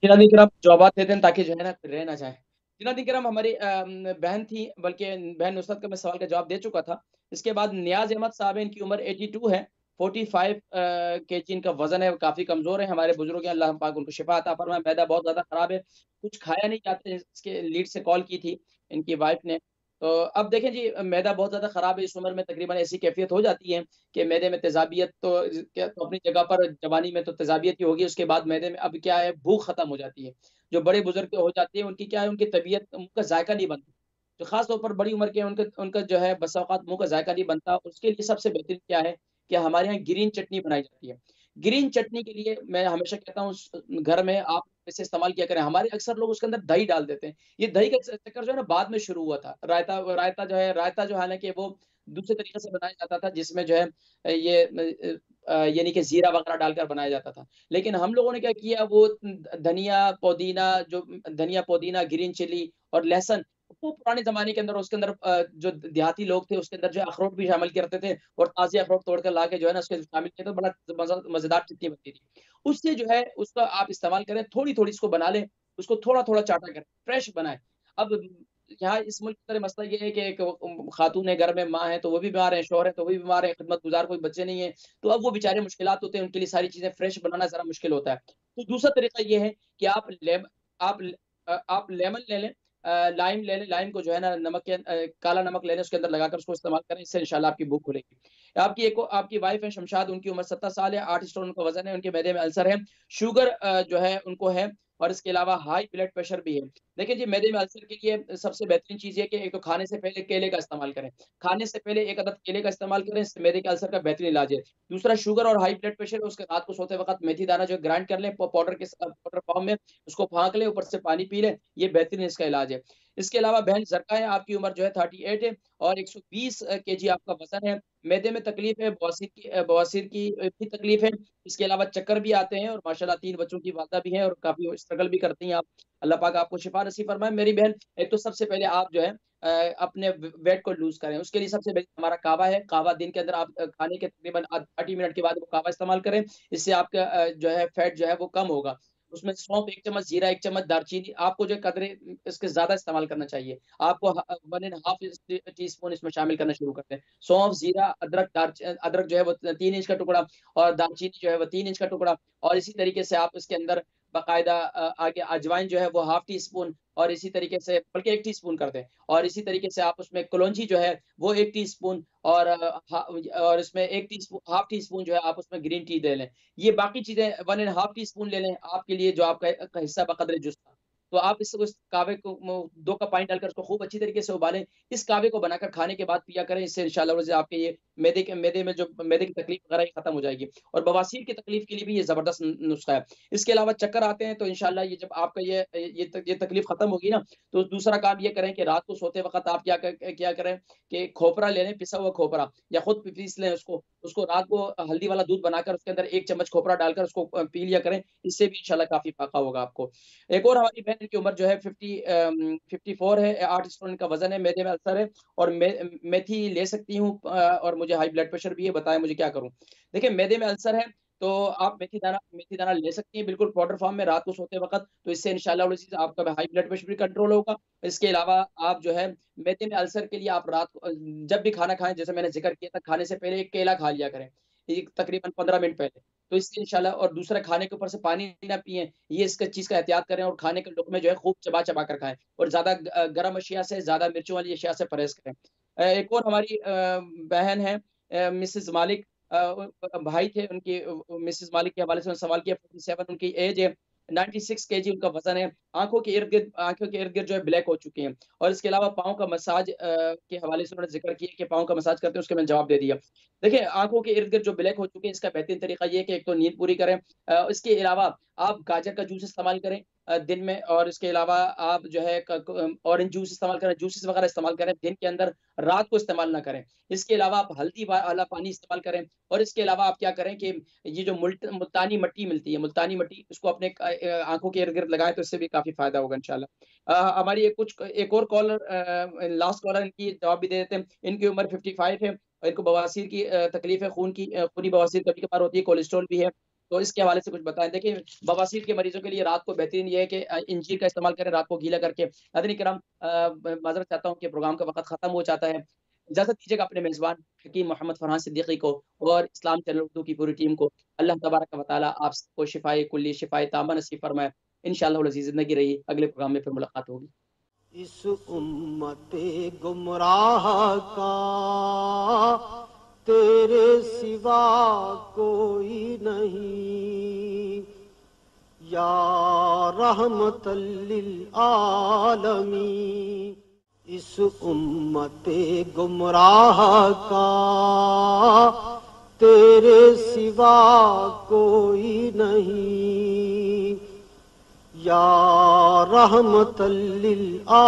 جناب کرام جوابات دیتے ہیں تاکہ جو ہے نا رہ نہ جائیں. جناب کرام ہماری بہن تھی، بلکہ بہن نصرت کا میں سوال کا جواب دے چکا تھا. اس کے بعد نیاز احمد صاحب، ان کی عمر 82 ہے 45 kg ان کا وزن ہے، کافی کمزور ہے، ہمارے بزرگ ہیں، اللہ پاک ان کو شفا عطا فرمائے۔ میدا بہت زیادہ خراب ہے، کچھ کھایا نہیں جاتا ہے، اس کے لیڈ سے کال کی تھی ان کی وائف نے۔ تو اب دیکھیں جی، میدا بہت زیادہ خراب ہے، اس عمر میں تقریباً ایسی کیفیت ہو جاتی ہے کہ میدے میں تیزابیت تو اپنی جگہ پر، جوانی میں تو تیزابیت ہی ہوگی، اس کے بعد میدے میں اب کیا ہے، بھوک ختم ہو جاتی ہے۔ جو بڑے بزرگ ہو جاتی ہے ان کی کیا ہے، ان کی طبیعت، ان کا ذائقہ نہیں بنتا، جو خاص طور پر بڑی عمر کے ہیں ان کا جو ہے بسا اوقات منہ کا ذائقہ نہیں بنتا۔ اس کے لیے سب سے بہترین کیا ہے کہ ہمارے یہاں گرین چٹنی بنائی جاتی ہے۔ گرین چٹنی کے لیے میں ہمیشہ کہتا ہوں گھر میں آپ اسے استعمال کیا کریں۔ ہمارے اکثر لوگ اس کے اندر دہی ڈال دیتے ہیں، یہ دہی کا چکر جو ہے نا بعد میں شروع ہوا تھا۔ رائتا جو حالانکہ وہ دوسرے طریقے سے بنایا جاتا تھا، جس میں جو ہے یہ یعنی کہ زیرہ وغیرہ ڈال کر بنایا جاتا تھا، لیکن ہم لوگوں نے کیا کیا، وہ دھنیا پودینہ گرین چلی اور لہسن، وہ پرانے زمانے کے اندر اس کے اندر جو دیہاتی لوگ تھے اس کے اندر جو اخروٹ بھی شامل کرتے تھے، اور تازے اخروٹ توڑ کر لا کے جو ہے نا اس کے شامل کیا، تو بڑا مزیدار چٹنی بنتی تھی۔ اس سے جو ہے اس کا آپ استعمال کریں، تھوڑی تھوڑی اس کو بنا لیں، اس کو تھوڑا تھوڑا چاٹا کریں، فریش بنائیں۔ اب یہاں اس ملک کا مسئلہ یہ ہے کہ ایک خاتون ہے گھر میں، ماں ہے تو وہ بھی بیمار ہے، شوہر ہے تو وہ بھی بیمار ہے، خدمت گزار کوئی بچے نہیں ہے، تو اب وہ بیچارے مشکلات ہوتے ہیں، ان کے لیے ساری چیزیں فریش بنانا ذرا مشکل ہوتا ہے۔ تو دوسرا طریقہ یہ ہے کہ آپ لیمن لے لیں، لائم لے لیں، لائم کو جو ہے نا نمک کے کالا نمک لے لیں، اس کے اندر لگا کر اس کو استعمال کریں، اس سے انشاءاللہ آپ کی بھوک کھلے گی۔ آپ کی وائف ہے شمشاد، ان کی عمر 70 سال ہے، 8 اسٹون ان کا وزن ہے، ان کے معدے میں السر ہے، شوگر جو ہے ان کو ہے، اور اس کے علاوہ ہائی بلڈ پریشر بھی ہے۔ دیکھیں جی، معدے میں السر کے لیے سب سے بہترین چیز یہ کہ ایک تو کھانے سے پہلے کیلے کا استعمال کریں، کھانے سے پہلے 1 عدد کیلے کا استعمال کریں، اس سے معدے کے السر کا بہترین علاج ہے۔ دوسرا، شوگر اور ہائی بلڈ پریشر ہے، اس کے رات کو سوتے وقت میتھی دانہ جو گرائنڈ کر لیں پاؤڈر فارم میں، اس کو پھانک لیں، اوپر سے پانی پی لیں، یہ بہترین اس کا علاج ہے۔ اس کے علاوہ بہن زرکا ہے، آپ کی عمر جو ہے 38 ہے، اور 120 kg آپ کا وزن ہے، معدے میں تکلیف ہے، بواسیر کی بھی تکلیف ہے، اس کے علاوہ چکر بھی آتے ہیں، اور ماشاءاللہ 3 بچوں کی والدہ بھی ہیں، اور کافی اسٹرگل بھی کرتی ہیں آپ، اللہ پاک آپ کو شفا نصیب فرمائے۔ میری بہن، ایک تو سب سے پہلے آپ جو ہے اپنے ویٹ کو لوز کریں، اس کے لیے سب سے پہلے ہمارا کعوہ ہے، کعوہ دن کے اندر آپ کھانے کے تقریباً 30 منٹ کے بعد وہ کعوہ استعمال کریں، اس سے آپ کا جو ہے فیٹ جو ہے وہ کم ہوگا۔ اس میں سونف 1 چمچ، زیرہ 1 چمچ، دارچینی آپ کو جو قدرے اس کے زیادہ استعمال کرنا چاہیے، آپ کو 1.5 ٹی اسپون اس میں شامل کرنا شروع کرتے ہیں۔ سونف، زیرہ، ادرک جو ہے وہ 3 انچ کا ٹکڑا، اور دارچینی جو ہے وہ 3 انچ کا ٹکڑا، اور اسی طریقے سے آپ اس کے اندر باقاعدہ آگے اجوائن جو ہے وہ 1/2 ٹی اسپون، اور اسی طریقے سے بلکہ 1 ٹی اسپون کر دیں، اور اسی طریقے سے آپ اس میں کلونجی جو ہے وہ 1 ٹی اسپون، اور اس میں 1/2 ٹی اسپون جو ہے آپ اس میں گرین ٹی دے لیں۔ یہ باقی چیزیں 1.5 ٹی اسپون لے لیں آپ کے لیے، جو آپ کا حصہ بقدر جز تھا، تو آپ اس کعوے کو 2 کپ پانی ڈال کر اس کو خوب اچھی طریقے سے ابالیں، اس کعوے کو بنا کر کھانے کے بعد پیا کریں، اس سے انشاءاللہ آپ کے یہ میدے میں جو میدے کی تکلیف وغیرہ یہ ختم ہو جائے گی، اور بواسیر کی تکلیف کے لیے بھی یہ زبردست نسخہ ہے۔ اس کے علاوہ چکر آتے ہیں تو انشاءاللہ یہ جب آپ کا یہ تکلیف ختم ہوگی نا، تو دوسرا کام یہ کریں کہ رات کو سوتے وقت آپ کیا کریں کہ کھوپرا لے لیں، پسا ہوا کھوپرا، یا خود پیس لیں اس کو رات کو ہلدی والا دودھ بنا کر اس کے اندر 1 چمچ کھوپرا ڈال کر اس کو پی لیا کریں، اس سے بھی انشاءاللہ کافی فائدہ ہوگا آپ کو۔ ایک اور ہماری بہن کی عمر جو ہے 54 ہے، 8 اسٹون کا وزن ہے، معدے میں السر ہے، اور میتھی لے سکتی ہوں، اور مجھے ہائی بلڈ پریشر بھی ہے، بتائیں مجھے کیا کروں۔ دیکھیں، معدے میں السر ہے تو آپ میتھی دانہ لے سکتی ہیں بالکل پاؤڈر فارم میں رات کو سوتے وقت، تو اس سے انشاءاللہ آپ کا ہائی بلڈ پریشر بھی کنٹرول ہوگا۔ اس کے علاوہ آپ جو ہے معدے میں السر کے لیے آپ رات کو جب بھی کھانا کھائیں، جیسے میں نے ذکر کیا تھا، کھانے سے پہلے 1 کیلا کھا لیا کریں، تقریباً 15 منٹ پہلے، تو اس سے انشاءاللہ، اور دوسرا کھانے کے اوپر سے پانی نہ پئیں، یہ اس چیز کا احتیاط کریں، اور کھانے کے لقمے جو ہے خوب چبا کر کھائیں، اور زیادہ گرم اشیاء سے، زیادہ مرچوں والی اشیاء سے پرہیز کریں۔ ایک اور ہماری بہن ہے مسز مالک، بھائی تھے ان کی، مسز مالک کے حوالے سے سوال کیا، 47 ان کی ایج ہے، 96 kg ان کا وزن ہے، آنکھوں کے ارد گرد جو ہے بلیک ہو چکی ہیں، اور اس کے علاوہ پاؤں کا مساج کے حوالے سے انہوں نے ذکر کیا کہ پاؤں کا مساج کرتے ہیں، اس کے میں جواب دے دیا۔ دیکھیں، آنکھوں کے ارد گرد جو بلیک ہو چکے ہیں، اس کا بہترین طریقہ یہ ہے کہ ایک تو نیند پوری کریں، اس کے علاوہ آپ گاجر کا جوس استعمال کریں دن میں، اور اس کے علاوہ آپ جو ہے اورنج جوس استعمال کریں، جوسز وغیرہ استعمال کریں دن کے اندر، رات کو استعمال نہ کریں۔ اس کے علاوہ آپ ہلدی والا پانی استعمال کریں، اور اس کے علاوہ آپ کیا کریں کہ یہ جو ملتانی مٹی ملتی ہے، ملتانی مٹی، اس کو اپنے آنکھوں کے ارد گرد لگائیں، تو اس سے بھی کافی فائدہ ہوگا انشاءاللہ۔ ہماری ایک اور کالر، لاسٹ کالر، ان کی جواب بھی دے دیتے ہیں۔ ان کی عمر 55 ہے، اور ان کو بواسیر کی تکلیف ہے، خونی بواسیر کبھی کبھار ہوتی ہے، کولیسٹرول بھی ہے، تو اس کے حوالے سے کچھ بتائیں۔ دیکھیں، بواسیر کے مریضوں کے لیے رات کو بہترین یہ ہے کہ انجیر کا استعمال کریں، رات کو گیلا کر کے۔ ناظرین کرام، معذرت چاہتا ہوں کہ پروگرام کا وقت ختم ہو جاتا ہے، اجازت دیجیے گا اپنے میزبان حکیم محمد فرحان صدیقی کو اور اسلام چینل اردو کی پوری ٹیم کو اللہ تبارک و تعالیٰ آپ سب کو شفائے کلی شفائے تامہ نصیب فرمائے. انشاءاللہ العزیز زندگی رہی، اگلے پروگرام میں پھر ملاقات ہوگی. اس امت گمراہ کا تیرے سوا کوئی نہیں، یا رحمت للعالمین. اس امت گمراہ کا تیرے سوا کوئی نہیں، یا رحمت للعالمین.